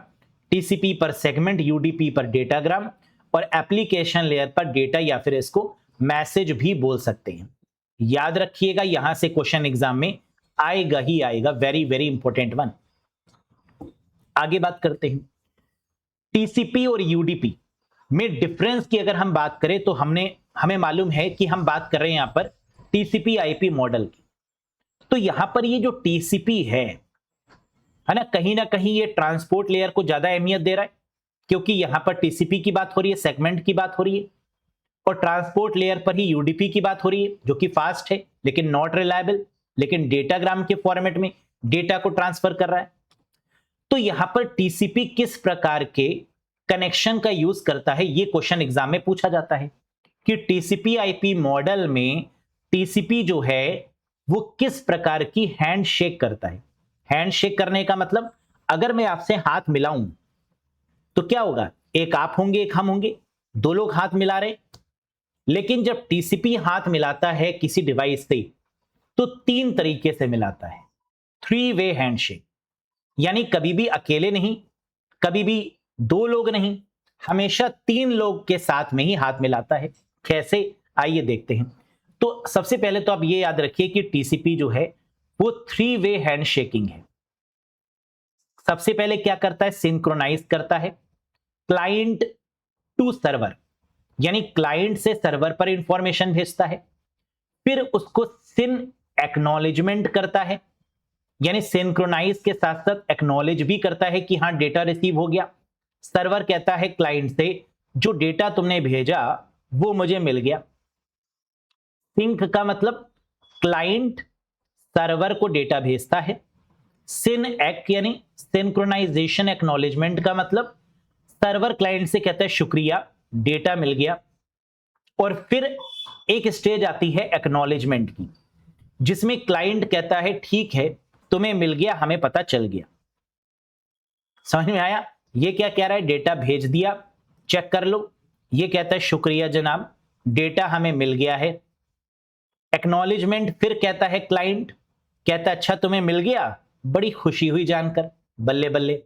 Speaker 1: टीसीपी पर सेगमेंट, यूडीपी पर डेटाग्राम, और एप्लीकेशन लेयर पर डेटा या फिर इसको मैसेज भी बोल सकते हैं। याद रखिएगा, यहां से क्वेश्चन एग्जाम में आएगा ही आएगा, वेरी वेरी इंपॉर्टेंट वन। आगे बात करते हैं टीसीपी और यूडीपी में डिफरेंस की अगर हम बात करें तो हमें मालूम है कि हम बात कर रहे हैं यहां पर टीसीपी आईपी मॉडल की। तो यहां पर ये जो टीसीपी है ना कहीं ये ट्रांसपोर्ट लेयर को ज्यादा अहमियत दे रहा है क्योंकि यहां पर टीसीपी की बात हो रही है, सेगमेंट की बात हो रही है, और ट्रांसपोर्ट लेयर पर ही यूडीपी की बात हो रही है जो कि फास्ट है लेकिन नॉट रिलायबल, लेकिन डेटाग्राम के फॉर्मेट में डेटा को ट्रांसफर कर रहा है। तो यहां पर टीसीपी किस प्रकार के कनेक्शन का यूज करता है, ये क्वेश्चन एग्जाम में पूछा जाता है कि टीसीपी आईपी मॉडल में टीसीपी जो है वो किस प्रकार की हैंडशेक करता है। हैंडशेक करने का मतलब, अगर मैं आपसे हाथ मिलाऊं तो क्या होगा, एक आप होंगे एक हम होंगे, दो लोग हाथ मिला रहे। लेकिन जब टीसीपी हाथ मिलाता है किसी डिवाइस से तो तीन तरीके से मिलाता है, 3 वे हैंडशेक, यानी कभी भी अकेले नहीं, कभी भी दो लोग नहीं, हमेशा तीन लोग के साथ में ही हाथ मिलाता है। कैसे, आइए देखते हैं। तो सबसे पहले तो आप ये याद रखिए कि टीसीपी जो है वो 3 वे हैंडशेकिंग है। सबसे पहले क्या करता है, सिंक्रोनाइज करता है क्लाइंट टू सर्वर, यानी क्लाइंट से सर्वर पर इंफॉर्मेशन भेजता है, फिर उसको सिन एक्नॉलेजमेंट करता है, यानी सिंक्रोनाइज के साथ साथ एक्नॉलेज भी करता है कि हां डेटा रिसीव हो गया। सर्वर कहता है क्लाइंट से जो डेटा तुमने भेजा वो मुझे मिल गया। सिंक का मतलब क्लाइंट सर्वर को डेटा भेजता है। सिन एक्ट यानी सिंक्रोनाइजेशन एक्नॉलेजमेंट का मतलब सर्वर क्लाइंट से कहता है शुक्रिया डेटा मिल गया। और फिर एक स्टेज आती है एक्नॉलेजमेंट की, जिसमें क्लाइंट कहता है ठीक है तुम्हें मिल गया, हमें पता चल गया। समझ में आया, ये क्या कह रहा है, डेटा भेज दिया, चेक कर लो। ये कहता है शुक्रिया जनाब डेटा हमें मिल गया है। एक्नॉलेजमेंट फिर कहता है क्लाइंट, कहता है अच्छा तुम्हें मिल गया, बड़ी खुशी हुई जानकर, बल्ले बल्ले।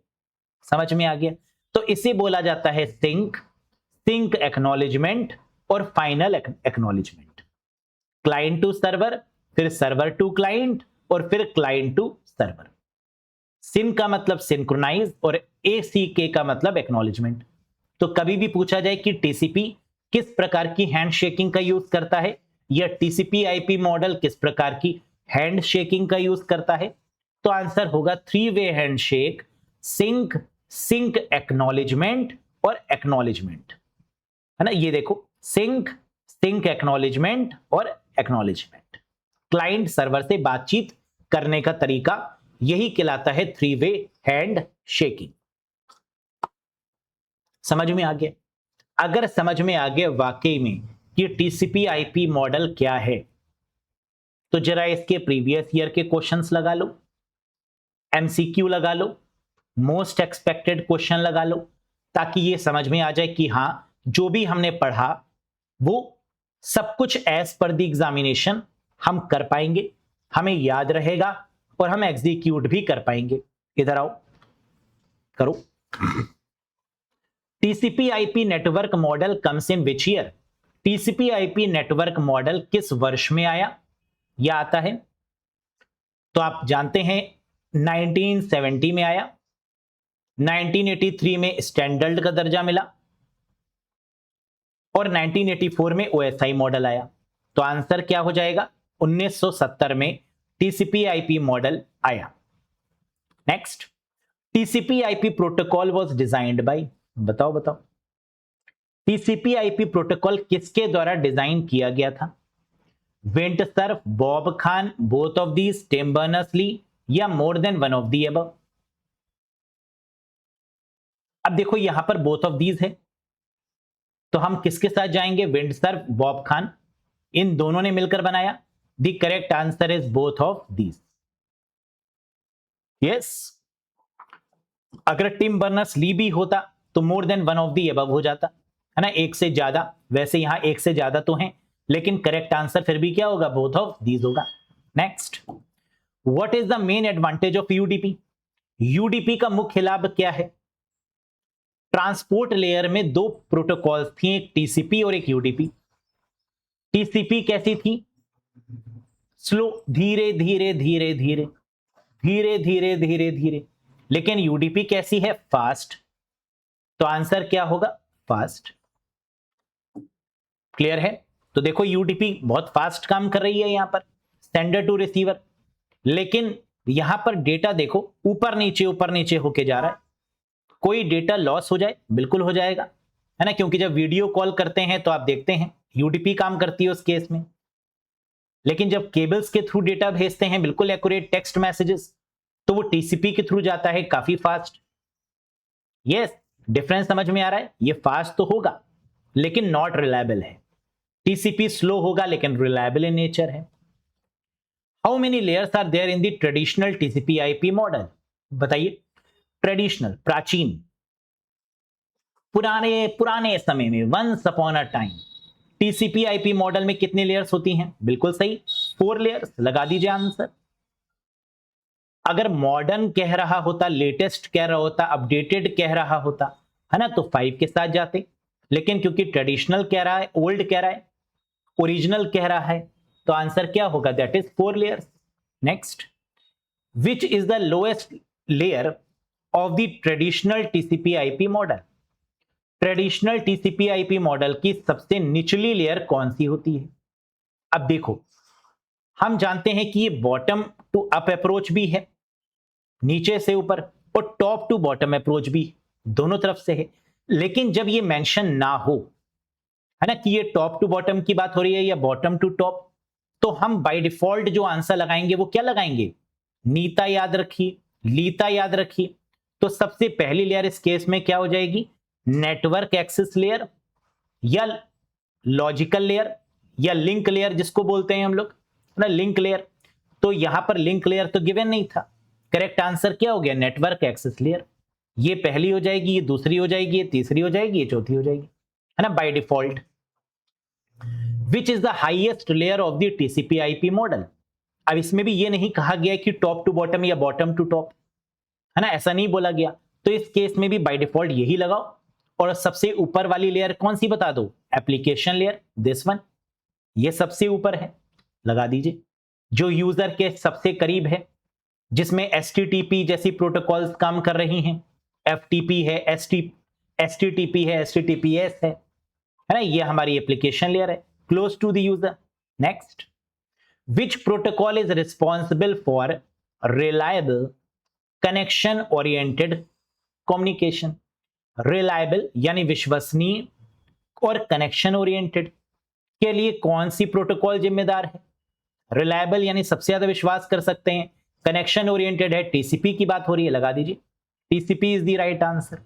Speaker 1: समझ में आ गया। तो इसे बोला जाता है सिंक एक्नॉलेजमेंट और final acknowledgement. Client to server, फिर सर्वर टू क्लाइंट और फिर क्लाइंट टू सर्वर। सिन का मतलब सिंक्रोनाइज और ACK का मतलब एक्नॉलेजमेंट। तो कभी भी पूछा जाए कि टीसीपी किस प्रकार की हैंडशेकिंग का यूज करता है या टीसीपी आईपी मॉडल किस प्रकार की हैंडशेकिंग का यूज करता है, तो आंसर होगा 3-वे हैंडशेक, सिंक, सिंक एक्नॉलेजमेंट और एक्नॉलेजमेंट, है ना। ये देखो, सिंक, सिंक एक्नॉलेजमेंट और एक्नॉलेजमेंट, क्लाइंट सर्वर से बातचीत करने का तरीका यही कहलाता है 3-वे हैंड शेकिंग। समझ में आ गया? अगर समझ में आ गया वाकई में कि टीसीपी आईपी मॉडल क्या है, तो जरा इसके प्रीवियस ईयर के क्वेश्चंस लगा लो, एमसीक्यू लगा लो, मोस्ट एक्सपेक्टेड क्वेश्चन लगा लो, ताकि ये समझ में आ जाए कि हां, जो भी हमने पढ़ा वो सब कुछ एज पर द एग्जामिनेशन हम कर पाएंगे, हमें याद रहेगा और हम एग्जीक्यूट भी कर पाएंगे। इधर आओ, करो। TCP IP network model comes in which year? TCP IP network model किस वर्ष में आया या आता है? तो आप जानते हैं 1970 में आया, 1983 में स्टैंडर्ड का दर्जा मिला और 1984 में ओएसआई मॉडल आया। तो आंसर क्या हो जाएगा? 1970 में टीसीपी आईपी मॉडल आया। Next, TCP IP protocol was designed by, बताओ बताओ, टीसीपी आईपी प्रोटोकॉल किसके द्वारा डिजाइन किया गया था? Vint Cerf, Bob Kahn, both of these, Tim Berners-Lee या more than one of the above? अब देखो यहां पर बोथ ऑफ दीज है, तो हम किसके साथ जाएंगे? विंटसर्फ, बॉब खान, इन दोनों ने मिलकर बनाया। The correct answer is both of these. Yes, अगर टिम बर्नर्स-ली भी होता तो मोर than one of the above हो जाता, है ना, एक से ज्यादा। वैसे यहां एक से ज्यादा तो हैं, लेकिन करेक्ट आंसर फिर भी क्या होगा? बोथ ऑफ दीज होगा। Next, what is the main advantage of UDP? UDP का मुख्य लाभ क्या है? ट्रांसपोर्ट लेयर में दो प्रोटोकॉल्स थी, एक टीसीपी और एक यूडीपी। टीसीपी कैसी थी? स्लो, धीरे धीरे धीरे धीरे धीरे धीरे धीरे धीरे। लेकिन यूडीपी कैसी है? फास्ट। तो आंसर क्या होगा? फास्ट। क्लियर है? तो देखो यूडीपी बहुत फास्ट काम कर रही है यहां पर, सेंडर टू रिसीवर, लेकिन यहां पर डेटा देखो ऊपर नीचे होके जा रहा है। कोई डेटा लॉस हो जाए? बिल्कुल हो जाएगा, है ना, क्योंकि जब वीडियो कॉल करते हैं तो आप देखते हैं यूडीपी काम करती है उस केस में। लेकिन जब केबल्स के थ्रू डेटा भेजते हैं, बिल्कुल एक्यूरेट टेक्स्ट मैसेजेस, तो वो टीसीपी के थ्रू जाता है, काफी फास्ट। यस, डिफरेंस समझ में आ रहा है? ये फास्ट तो होगा लेकिन नॉट रिलायबल है। टीसीपी स्लो होगा लेकिन रिलायबल इन नेचर है। How many layers are there in the traditional TCP IP model? बताइए। ट्रेडिशनल, प्राचीन, पुराने पुराने समय में, once upon a time, TCP IP model में कितनी लेयर्स होती हैं? बिल्कुल सही, 4 लेयर्स। लगा दीजिए आंसर। अगर मॉडर्न कह रहा होता, लेटेस्ट कह रहा होता, अपडेटेड कह रहा होता, है ना, तो 5 के साथ जाते, लेकिन क्योंकि ट्रेडिशनल कह रहा है, ओल्ड कह रहा है, ओरिजिनल कह रहा है, तो आंसर क्या होगा? That is 4 layers. Next, which is the lowest layer of the traditional TCP IP model? Traditional TCP IP model की सबसे निचली लेयर कौन सी होती है? अब देखो, हम जानते हैं कि ये बॉटम टू अप अप्रोच भी है, नीचे से ऊपर, और टॉप टू बॉटम अप्रोच भी, दोनों तरफ से है। लेकिन जब ये मेंशन ना हो, है ना, कि ये टॉप टू बॉटम की बात हो रही है या बॉटम टू टॉप, तो हम बाय डिफॉल्ट जो आंसर लगाएंगे वो क्या लगाएंगे? नीता याद रखिए, लीता याद रखिए। तो सबसे पहली लेयर इस केस में क्या हो जाएगी? नेटवर्क एक्सेस लेयर या लॉजिकल लेयर या लिंक लेयर जिसको बोलते हैं हम लोग, ना, लिंक लेयर। तो यहां पर लिंक लेयर तो गिवन नहीं था। करेक्ट आंसर क्या हो गया? Network access layer. ये पहली हो जाएगी, ये दूसरी हो जाएगी, ये तीसरी हो जाएगी, ये चौथी हो जाएगी, है ना, by default. Which is the highest layer of the TCP IP model? अब इसमें भी ये नहीं कहा गया कि टॉप टू बॉटम या बॉटम टू टॉप, है ना, ऐसा नहीं बोला गया। तो इस केस में भी बाय डिफॉल्ट यही लगाओ। और सबसे ऊपर वाली लेयर कौन सी बता दो? एप्लीकेशन लेयर, दिस वन, ये सबसे ऊपर है, लगा दीजिए। जो यूजर के सबसे करीब है, जिसमें HTTP जैसी प्रोटोकॉल्स काम कर रही हैं, FTP है, HTTP है, HTTPS है ना, ये हमारी एप्लीकेशन लेयर है close to the user. Next, which protocol is responsible for reliable connection oriented communication. Reliable यानी विश्वसनीय और कनेक्शन ओरिएंटेड के लिए कौन सी प्रोटोकॉल जिम्मेदार है? रिलायबल यानी सबसे ज्यादा विश्वास कर सकते हैं, कनेक्शन ओरिएंटेड है, टीसीपी की बात हो रही है, लगा दीजिए TCP is the right answer.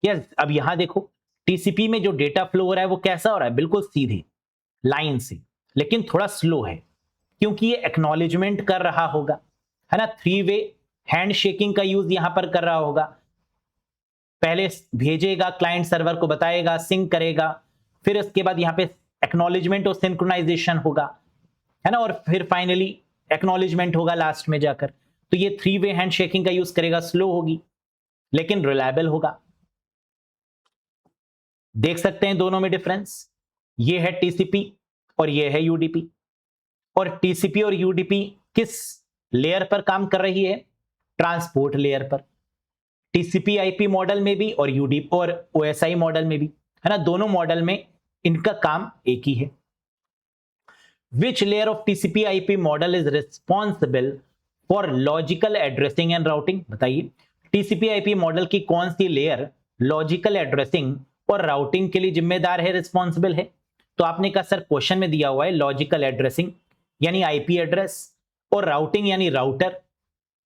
Speaker 1: Yes, अब यहां देखो टीसीपी में जो डेटा फ्लो हो रहा है वो कैसा हो रहा है? बिल्कुल सीधे लाइन से, लेकिन थोड़ा स्लो है क्योंकि ये एक्नॉलेजमेंट कर रहा होगा, है ना, 3 वे हैंड शेकिंग का यूज यहां पर कर रहा होगा। पहले भेजेगा, क्लाइंट सर्वर को बताएगा, सिंक करेगा, फिर उसके बाद यहां पे एक्नॉलेजमेंट और सिंक्रोनाइजेशन होगा, है ना, और फिर फाइनली एक्नॉलेजमेंट होगा लास्ट में जाकर। तो ये 3 वे हैंड शेकिंग का यूज करेगा, स्लो होगी लेकिन रिलायबल होगा। देख सकते हैं दोनों में डिफरेंस, ये है टीसीपी और ये है यूडीपी। और टीसीपी और यूडीपी किस लेयर पर काम कर रही है? ट्रांसपोर्ट लेयर पर। टीसीपी आईपी मॉडल में भी और यूडीपी और ओएसआई मॉडल में भी, है ना, दोनों मॉडल में इनका काम एक ही है। Which layer of TCP IP model is responsible for logical addressing and routing? बताइए टीसीपी आईपी मॉडल की कौन सी लेयर लॉजिकल एड्रेसिंग और राउटिंग के लिए जिम्मेदार है, रिस्पॉन्सिबल है? तो आपने कहा सर क्वेश्चन में दिया हुआ है लॉजिकल एड्रेसिंग यानी आईपी एड्रेस, और राउटिंग यानी राउटर,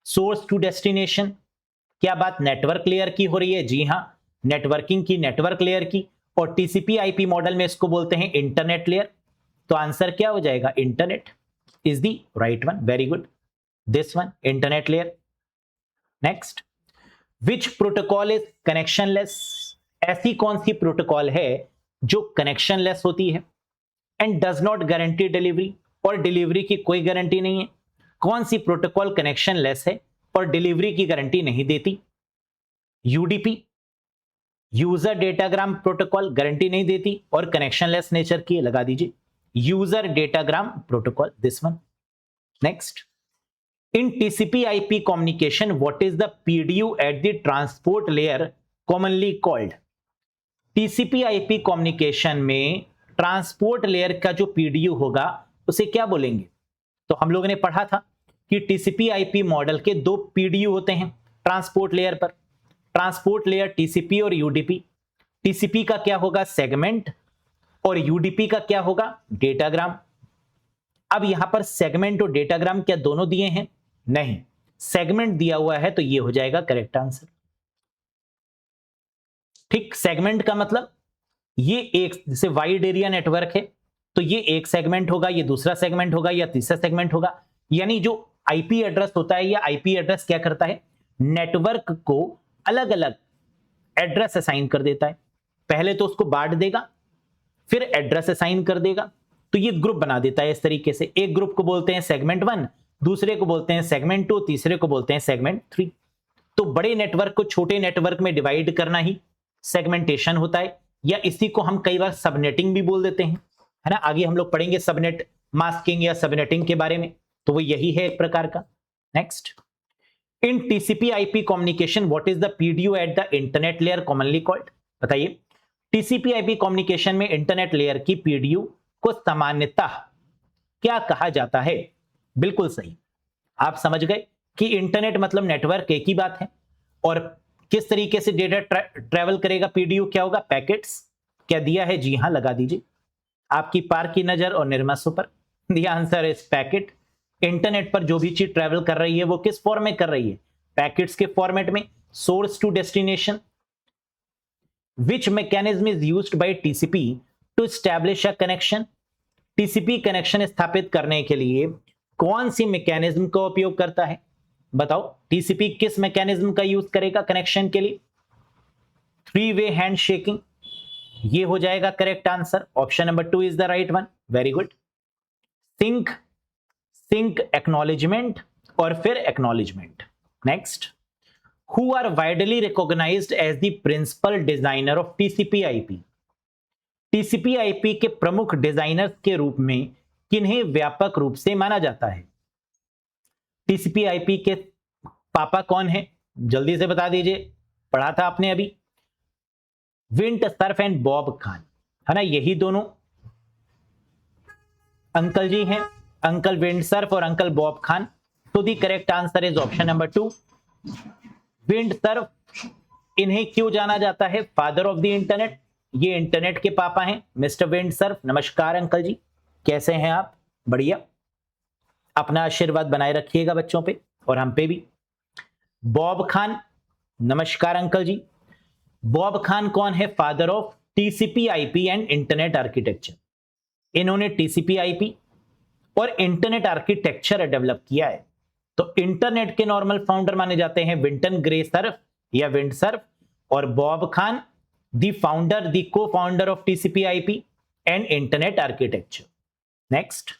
Speaker 1: सोर्स टू डेस्टिनेशन। क्या बात नेटवर्क लेयर की हो रही है? जी हां, नेटवर्किंग की, नेटवर्क लेयर की। और टीसीपी आईपी मॉडल में इसको बोलते हैं इंटरनेट लेयर। तो आंसर क्या हो जाएगा? Internet is the right one. Very good, this one, internet layer. Next, which protocol is connectionless? ऐसी कौन सी प्रोटोकॉल है जो कनेक्शनलेस होती है and does not guarantee delivery, और डिलीवरी की कोई गारंटी नहीं है? कौन सी प्रोटोकॉल कनेक्शनलेस है और डिलीवरी की गारंटी नहीं देती? UDP, user datagram protocol, guarantee नहीं देती और कनेक्शनलेस नेचर की, लगा दीजिए user datagram protocol, this one. Next, in TCP IP communication what is the PDU at the transport layer commonly called? TCP IP communication में transport layer का जो PDU होगा उसे क्या बोलेंगे? तो हम लोगों ने पढ़ा था कि TCP IP मॉडल के 2 PDU होते हैं ट्रांसपोर्ट लेयर पर, ट्रांसपोर्ट लेयर TCP और UDP। TCP का क्या होगा? सेगमेंट, और UDP का क्या होगा? डेटाग्राम। अब यहां पर सेगमेंट और डेटाग्राम क्या दोनों दिए हैं? नहीं, सेगमेंट दिया हुआ है तो ये हो जाएगा करेक्ट आंसर। ठीक, सेगमेंट का मतलब ये एक, जैसे वाइड एरिया नेटवर्क है तो ये एक सेगमेंट होगा, ये दूसरा सेगमेंट होगा या तीसरा सेगमेंट होगा। यानी जो आईपी एड्रेस होता है, या आईपी एड्रेस क्या करता है? नेटवर्क को अलग अलग एड्रेस असाइन कर देता है। पहले तो उसको बांट देगा, फिर एड्रेस असाइन कर देगा, तो ये ग्रुप बना देता है इस तरीके से। एक ग्रुप को बोलते हैं सेगमेंट 1, दूसरे को बोलते हैं सेगमेंट 2, तीसरे को बोलते हैं सेगमेंट 3। तो बड़े नेटवर्क को छोटे नेटवर्क में डिवाइड करना ही सेगमेंटेशन होता है, या इसी को हम कई बार सबनेटिंग भी बोल देते हैं, है ना। आगे हम लोग पढ़ेंगे सबनेट मास्किंग या सबनेटिंग के बारे में, तो वो यही है एक प्रकार का। Next, in TCP IP communication what is the PDU at the internet layer commonly called? बताइए टीसीपी आईपी कम्युनिकेशन में इंटरनेट लेयर की पीडीयू को सामान्यतः क्या कहा जाता है? बिल्कुल सही, आप समझ गए कि इंटरनेट मतलब नेटवर्क, एक ही बात है। और किस तरीके से डेटा ट्रैवल करेगा? पीडीयू क्या होगा? पैकेट्स। क्या दिया है? जी हां, लगा दीजिए आपकी पार की नजर और निर्मसों पर। The answer is packet. Internet पर जो भी चीज ट्रैवल कर रही है वो किस फॉर्म में कर रही है? पैकेट्स के फॉर्मेट में, source to destination. Which mechanism is used by TCP to establish a connection? TCP connection स्थापित करने के लिए कौन सी मैकेनिज्म का उपयोग करता है? बताओ टीसीपी किस मैकेनिज्म का यूज करेगा कनेक्शन के लिए? 3 वे हैंड शेकिंग, ये हो जाएगा correct answer. Option number 2 is the right one. Very good. Sync, sync acknowledgement और फिर acknowledgement. Next, who are widely recognised as the principal designer of TCP IP? TCP IP के प्रमुख designers के रूप में किन्हें व्यापक रूप से माना जाता है? टीसीपी आईपी के पापा कौन है, जल्दी से बता दीजिए, पढ़ा था आपने अभी। विंट सर्फ एंड बॉब खान, है ना, यही दोनों अंकल जी हैं, अंकल विंड सर्फ और अंकल बॉब खान। तो the correct answer is option number 2, wind Surf. इन्हें क्यों जाना जाता है फादर ऑफ द इंटरनेट, ये इंटरनेट के पापा हैं मिस्टर विंड सर्फ। नमस्कार अंकल जी, कैसे हैं आप? बढ़िया, अपना आशीर्वाद बनाए रखिएगा बच्चों पे और हम पे भी। बॉब खान, नमस्कार अंकल जी। बॉब खान कौन है? Father of TCP IP and internet architecture. इन्होंने टीसीपी आईपी और इंटरनेट आर्किटेक्चर डेवलप किया है। तो इंटरनेट के नॉर्मल फाउंडर माने जाते हैं विंटन ग्रे सर्फ या विंड सर्फ, और Bob Kahn the founder, the co founder of TCP IP and internet architecture. Next,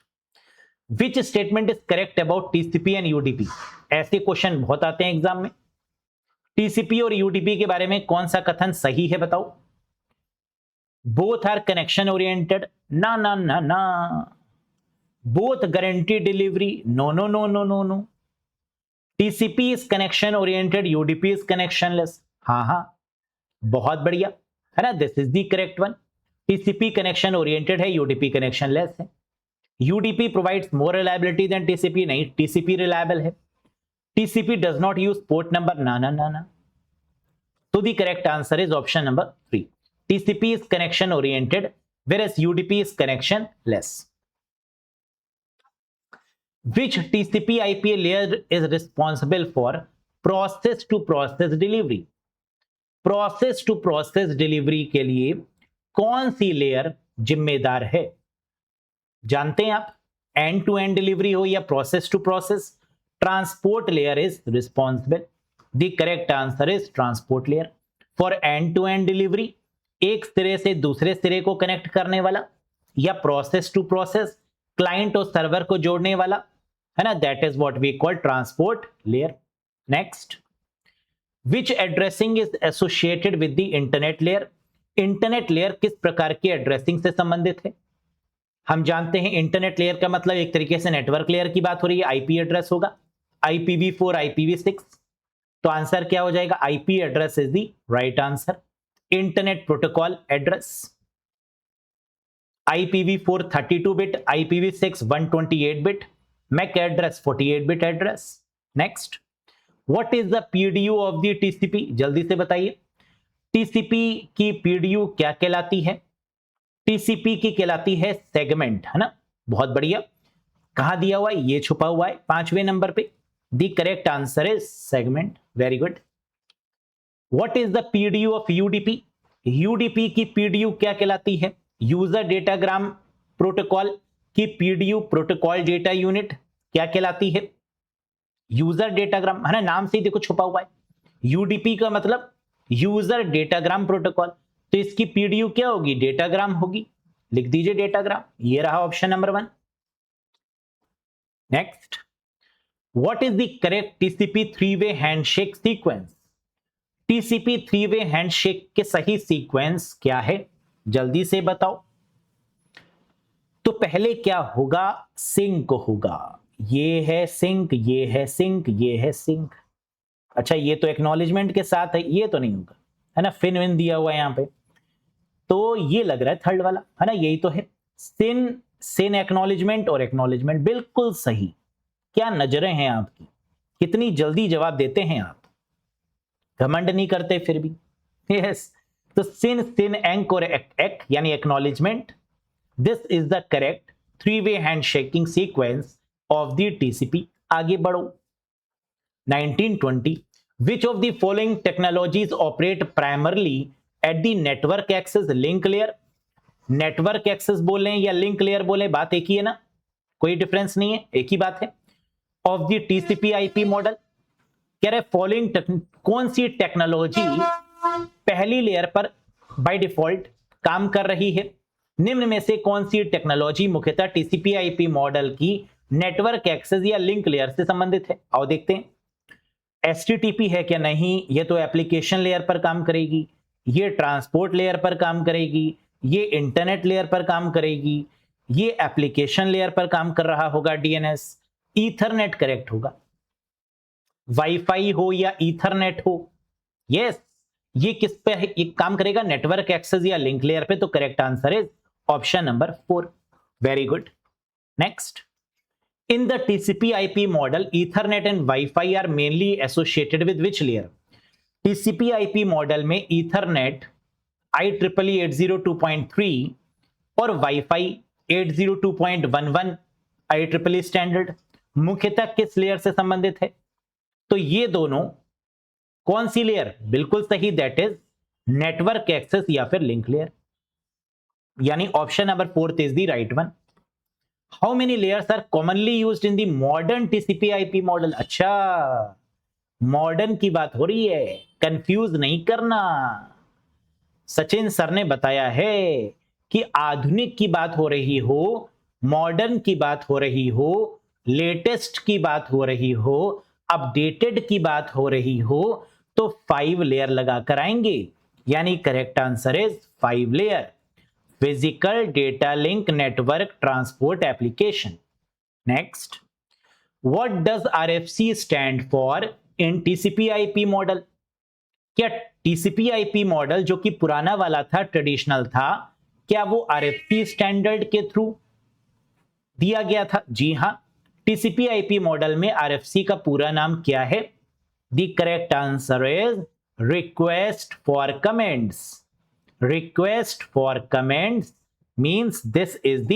Speaker 1: which statement is correct about TCP and UDP? ऐसे क्वेश्चन बहुत आते हैं एग्जाम में। टीसीपी और यूडीपी के बारे में कौन सा कथन सही है बताओ? बोथ आर कनेक्शन ओरिएंटेड, ना ना ना ना। Both guarantee delivery, no no no no no no. TCP is connection oriented, UDP is connectionless. हाँ हाँ, बहुत बढ़िया, है ना, this is the correct one. TCP connection oriented है, यूडीपी कनेक्शनलेस है। UDP provides more reliability than TCP, नहीं, TCP reliable है। TCP does not use port number, ना ना ना ना। तो the correct answer is option number 3, TCP is connection oriented whereas UDP is connectionless. Which TCP IP layer is responsible for process to process delivery? Process to process delivery के लिए कौन सी layer जिम्मेदार है? जानते हैं आप, एंड टू एंड डिलीवरी हो या process to process, transport layer is responsible. The correct answer is transport layer. For end to end delivery, एक सिरे से दूसरे सिरे को कनेक्ट करने वाला, या प्रोसेस टू प्रोसेस, क्लाइंट और सर्वर को जोड़ने वाला, है ना, that is what we call transport layer. Next, which addressing is associated with the internet layer? Internet layer किस प्रकार की एड्रेसिंग से संबंधित है? हम जानते हैं इंटरनेट लेयर का मतलब एक तरीके से नेटवर्क लेयर की बात हो रही है, आईपी एड्रेस होगा, IPv4, IPv6। तो आंसर क्या हो जाएगा? IP address is the right answer. Internet protocol address, IPv4 32 bit, IPv6 128 bit, MAC address 48 bit address. Next, what is the PDU of the TCP? जल्दी से बताइए, TCP की PDU क्या कहलाती है? TCP की कहलाती है सेगमेंट, है ना, बहुत बढ़िया। कहां दिया हुआ है? ये छुपा हुआ है 5वें नंबर पे। The correct answer is segment, very good. What is the PDU of UDP? UDP की PDU क्या कहलाती है? यूजर डेटाग्राम प्रोटोकॉल की PDU, प्रोटोकॉल डेटा यूनिट, क्या कहलाती है? यूजर डेटाग्राम, है ना, नाम से ही देखो छुपा हुआ है। UDP का मतलब यूजर डेटाग्राम प्रोटोकॉल, तो इसकी PDU क्या होगी? डेटाग्राम होगी। लिख दीजिए डेटाग्राम, ये रहा option number 1। Next, what is the correct TCP 3-way handshake sequence? TCP 3-way handshake के सही सीक्वेंस क्या है? जल्दी से बताओ। तो पहले क्या होगा? सिंक होगा। ये है सिंक, ये है सिंक, ये है सिंक। अच्छा, ये तो एक्नॉलेजमेंट के साथ है, ये तो नहीं होगा, है ना, फिन विन दिया हुआ है यहां पे, तो ये लग रहा है थर्ड वाला, है ना, यही तो है। सिन, सिन एक्नॉलेजमेंट और एक्नॉलेजमेंट, बिल्कुल सही। क्या नजरें हैं आपकी, कितनी जल्दी जवाब देते हैं आप, घमंड नहीं करते फिर भी। यस, तो सिन, सिन, एंक और एक यानी acknowledgement, this is the correct 3-way handshaking sequence of the TCP। आगे बढ़ो। 1920, which of the following technologies operate primarily at the network access link layer? Network access बोले या लिंक लेयर बोले, बात एक ही है ना, कोई डिफरेंस नहीं है, एक ही बात है। Of the TCP IP model, कह रहे फॉलोइंग कौन सी टेक्नोलॉजी पहली लेयर पर बाय डिफॉल्ट काम कर रही है? निम्न में से कौन सी टेक्नोलॉजी मुख्यतः TCP IP मॉडल की नेटवर्क एक्सेस या लिंक लेयर से संबंधित है? आओ देखते हैं। HTTP है क्या? नहीं, ये तो एप्लीकेशन लेयर पर काम करेगी, ये ट्रांसपोर्ट लेयर पर काम करेगी, ये इंटरनेट लेयर पर काम करेगी, ये एप्लीकेशन लेयर पर काम कर रहा होगा DNS। ईथरनेट करेक्ट होगा। वाईफाई हो या ईथरनेट हो। यस, ये किस पे एक काम करेगा, नेटवर्क एक्सेस या लिंक लेयर पे। तो correct answer is option number 4। Very good. Next, in the TCP IP model ethernet and wifi are mainly associated with which layer? TCP IP model में ईथरनेट IEEE 802.3 और wifi 802.11 IEEE standard मुख्यतः किस layer से संबंधित है? तो ये दोनों कौन सी लेयर? बिल्कुल सही, दैट इज नेटवर्क एक्सेस या फिर लिंक लेयर, यानी option number 4 is the right one. How many layers are commonly used in the modern TCP IP model? अच्छा, मॉडर्न की बात हो रही है, कंफ्यूज नहीं करना। सचिन सर ने बताया है कि आधुनिक की बात हो रही हो, मॉडर्न की बात हो रही हो, लेटेस्ट की बात हो रही हो, अपडेटेड की बात हो रही हो, तो 5 लेयर लगाकर आएंगे, यानी correct answer is 5 layer. Physical data link network transport application. Next, what does RFC stand for in TCP IP model? क्या टीसीपी आईपी मॉडल जो कि पुराना वाला था, ट्रेडिशनल था, क्या वो आरएफसी स्टैंडर्ड के थ्रू दिया गया था? जी हां, टीसीपी आईपी मॉडल में आरएफसी का पूरा नाम क्या है? The correct answer is request for comments. Request for comments means this is the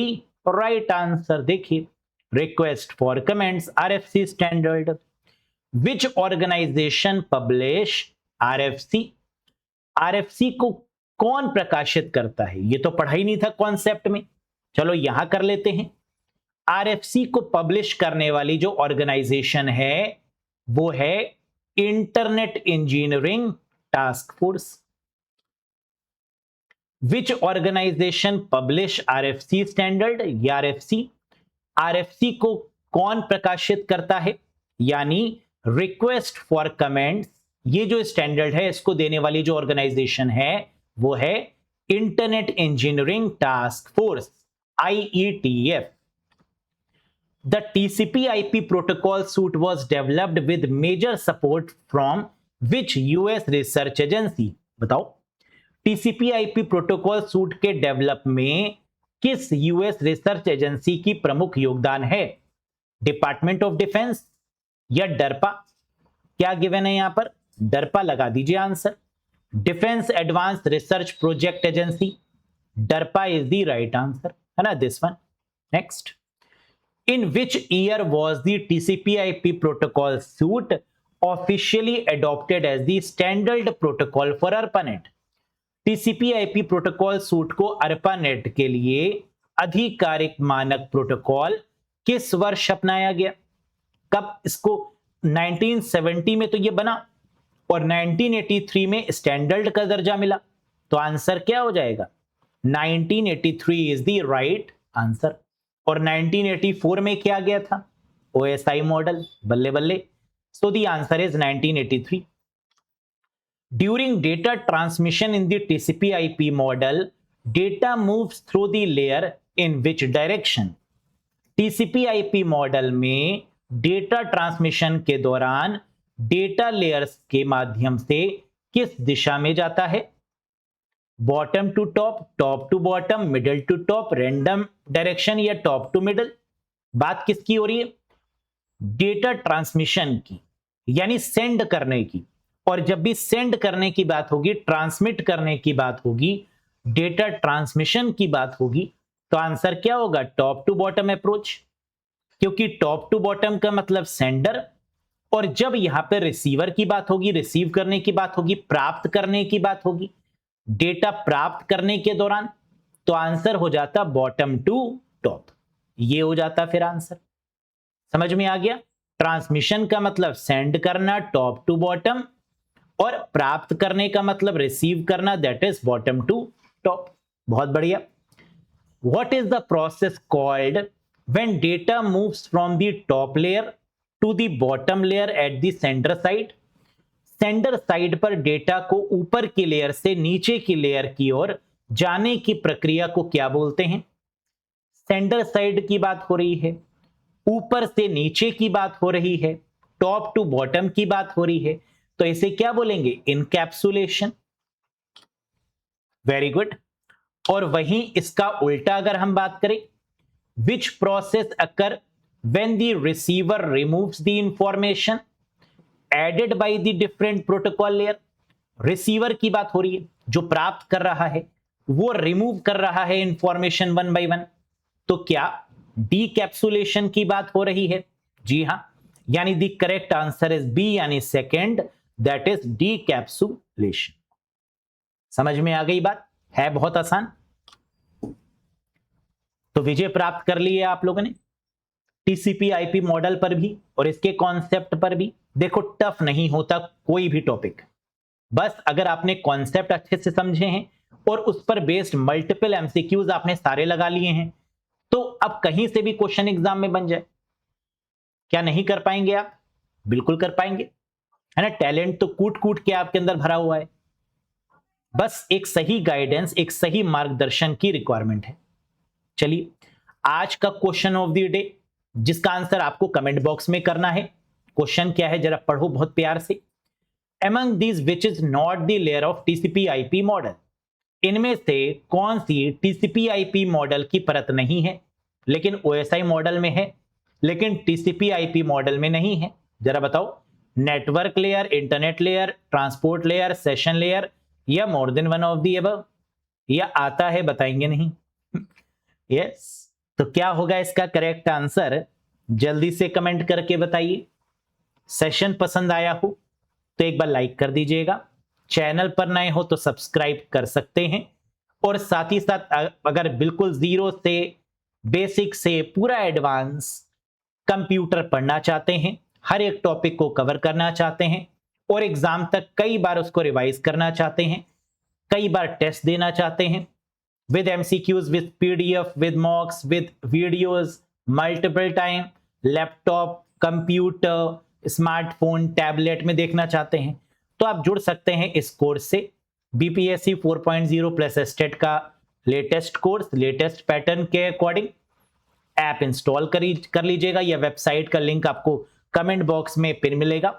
Speaker 1: right answer. देखिए, request for comments RFC standard. Which organisation publish RFC? RFC को कौन प्रकाशित करता है? ये तो पढ़ा ही नहीं था कॉन्सेप्ट में, चलो यहां कर लेते हैं। आरएफसी को पब्लिश करने वाली जो ऑर्गेनाइजेशन है वो है इंटरनेट इंजीनियरिंग टास्क फोर्स। विच ऑर्गेनाइजेशन पब्लिश आरएफसी स्टैंडर्ड या आरएफसी? आरएफसी को कौन प्रकाशित करता है? यानी रिक्वेस्ट फॉर कमेंट्स, ये जो स्टैंडर्ड है इसको देने वाली जो ऑर्गेनाइजेशन है वो है internet engineering task force, IETF। The TCP/IP protocol suite was developed with major support from which US research agency? बताओ, TCP/IP प्रोटोकॉल सूट के डेवलप में किस यूएस रिसर्च एजेंसी की प्रमुख योगदान है? डिपार्टमेंट ऑफ डिफेंस या डरपा? क्या गिवन है यहां पर? डरपा लगा दीजिए answer. Defence advance research project agency, DARPA is the right answer, है ना, this one. Next, in which year was the TCP/IP protocol suite officially adopted as the standard protocol for ARPANET? TCP/IP protocol suit को ARPANET के लिए आधिकारिक मानक protocol किस वर्ष अपनाया गया? कब इसको? 1970 में तो ये बना और 1983 में स्टैंडर्ड का दर्जा मिला, तो आंसर क्या हो जाएगा? 1983 इज द राइट आंसर। और 1984 में क्या गया था? OSI मॉडल, बल्ले बल्ले। So the answer is 1983। During data transmission in the TCP/IP model, data moves through the layer in which direction? TCP/IP model में डेटा ट्रांसमिशन के दौरान डेटा लेयर्स के माध्यम से किस दिशा में जाता है? Bottom to top, top to bottom, middle to top, random direction या टॉप टू मिडिल? बात किसकी हो रही है? डेटा ट्रांसमिशन की, यानी सेंड करने की। और जब भी सेंड करने की बात होगी, ट्रांसमिट करने की बात होगी, डेटा ट्रांसमिशन की बात होगी, तो आंसर क्या होगा? टॉप टू बॉटम अप्रोच, क्योंकि टॉप टू बॉटम का मतलब सेंडर, और जब यहां पर रिसीवर की बात होगी, रिसीव करने की बात होगी, प्राप्त करने की बात होगी, डेटा प्राप्त करने के दौरान, तो आंसर हो जाता बॉटम टू टॉप। ये हो जाता फिर आंसर। समझ में आ गया? ट्रांसमिशन का मतलब सेंड करना, टॉप टू बॉटम, और प्राप्त करने का मतलब रिसीव करना, that is bottom to top. बहुत बढ़िया। What is the process called when data moves from the top layer to the bottom layer at the centre side? Sender side पर data को ऊपर की लेयर से नीचे की लेयर की ओर जाने की प्रक्रिया को क्या बोलते हैं? सेंडर साइड की बात हो रही है, ऊपर से नीचे की बात हो रही है, टॉप टू बॉटम की बात हो रही है तो इसे क्या बोलेंगे, इनकैप्सुलेशन। Very good. और वहीं इसका उल्टा अगर हम बात करें, which process occur when the receiver removes the information added by the different protocol layer. Receiver की बात हो रही है, जो प्राप्त कर रहा है वो रिमूव कर रहा है इंफॉर्मेशन वन बाय वन, तो क्या डीकैप्सुलेशन की बात हो रही है? जी हां, यानी the correct answer is B, यानी सेकंड, दैट इज डीकैप्सुलेशन। समझ में आ गई बात? है बहुत आसान। तो विजय प्राप्त कर लिया आप लोगों ने टीसीपी आईपी मॉडल पर भी और इसके कॉन्सेप्ट पर भी। देखो टफ नहीं होता कोई भी टॉपिक, बस अगर आपने कॉन्सेप्ट अच्छे से समझे हैं और उस पर बेस्ड मल्टीपल एमसीक्यूज आपने सारे लगा लिए हैं, तो अब कहीं से भी क्वेश्चन एग्जाम में बन जाए। क्या नहीं कर पाएंगे आप? बिल्कुल कर पाएंगे, है ना। टैलेंट तो कूट कूट के आपके अंदर भरा हुआ है, बस एक सही गाइडेंस, एक सही मार्गदर्शन की रिक्वायरमेंट है। चलिए, आज का क्वेश्चन ऑफ द डे, जिसका आंसर आपको कमेंट बॉक्स में करना है। क्वेश्चन क्या है जरा पढ़ो बहुत प्यार से। Among these which is not the layer of TCP/IP model, इनमें से कौन सी TCP/IP मॉडल की परत नहीं है, लेकिन OSI मॉडल में है, लेकिन TCP/IP मॉडल में नहीं है? जरा बताओ। Network layer, internet layer, transport layer, session layer, या more than one of the above? या आता है बताएंगे नहीं? यस तो क्या होगा इसका करेक्ट आंसर? जल्दी से कमेंट करके बताइए। सेशन पसंद आया हो तो एक बार लाइक कर दीजिएगा, चैनल पर नए हो तो सब्सक्राइब कर सकते हैं, और साथ ही साथ अगर बिल्कुल जीरो से बेसिक से पूरा एडवांस कंप्यूटर पढ़ना चाहते हैं, हर एक टॉपिक को कवर करना चाहते हैं और एग्जाम तक कई बार उसको रिवाइज करना चाहते हैं, कई बार टेस्ट देना चाहते हैं, with MCQs, with PDF, with मॉक्स, with videos, multiple time, laptop, computer, smartphone, tablet में देखना चाहते हैं, तो आप जुड़ सकते हैं इस कोर्स से। बीपीएससी 4.0 प्लस स्टेट का लेटेस्ट कोर्स, लेटेस्ट पैटर्न के अकॉर्डिंग ऐप इंस्टॉल कर लीजिएगा, या वेबसाइट का लिंक आपको कमेंट बॉक्स में पिन मिलेगा,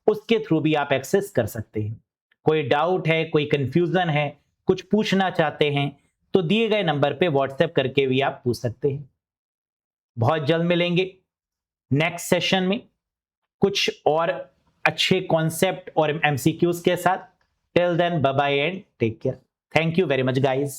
Speaker 1: उसके थ्रू भी आप एक्सेस कर सकते हैं। कोई डाउट है, कोई कंफ्यूजन है, कुछ पूछना चाहते हैं, तो दिए गए नंबर पे व्हाट्सएप करके भी आप पूछ सकते हैं। बहुत जल्द मिलेंगे नेक्स्ट सेशन में कुछ और अच्छे कॉन्सेप्ट और एमसीक्यूज के साथ। Till then bye bye and take care. Thank you very much guys.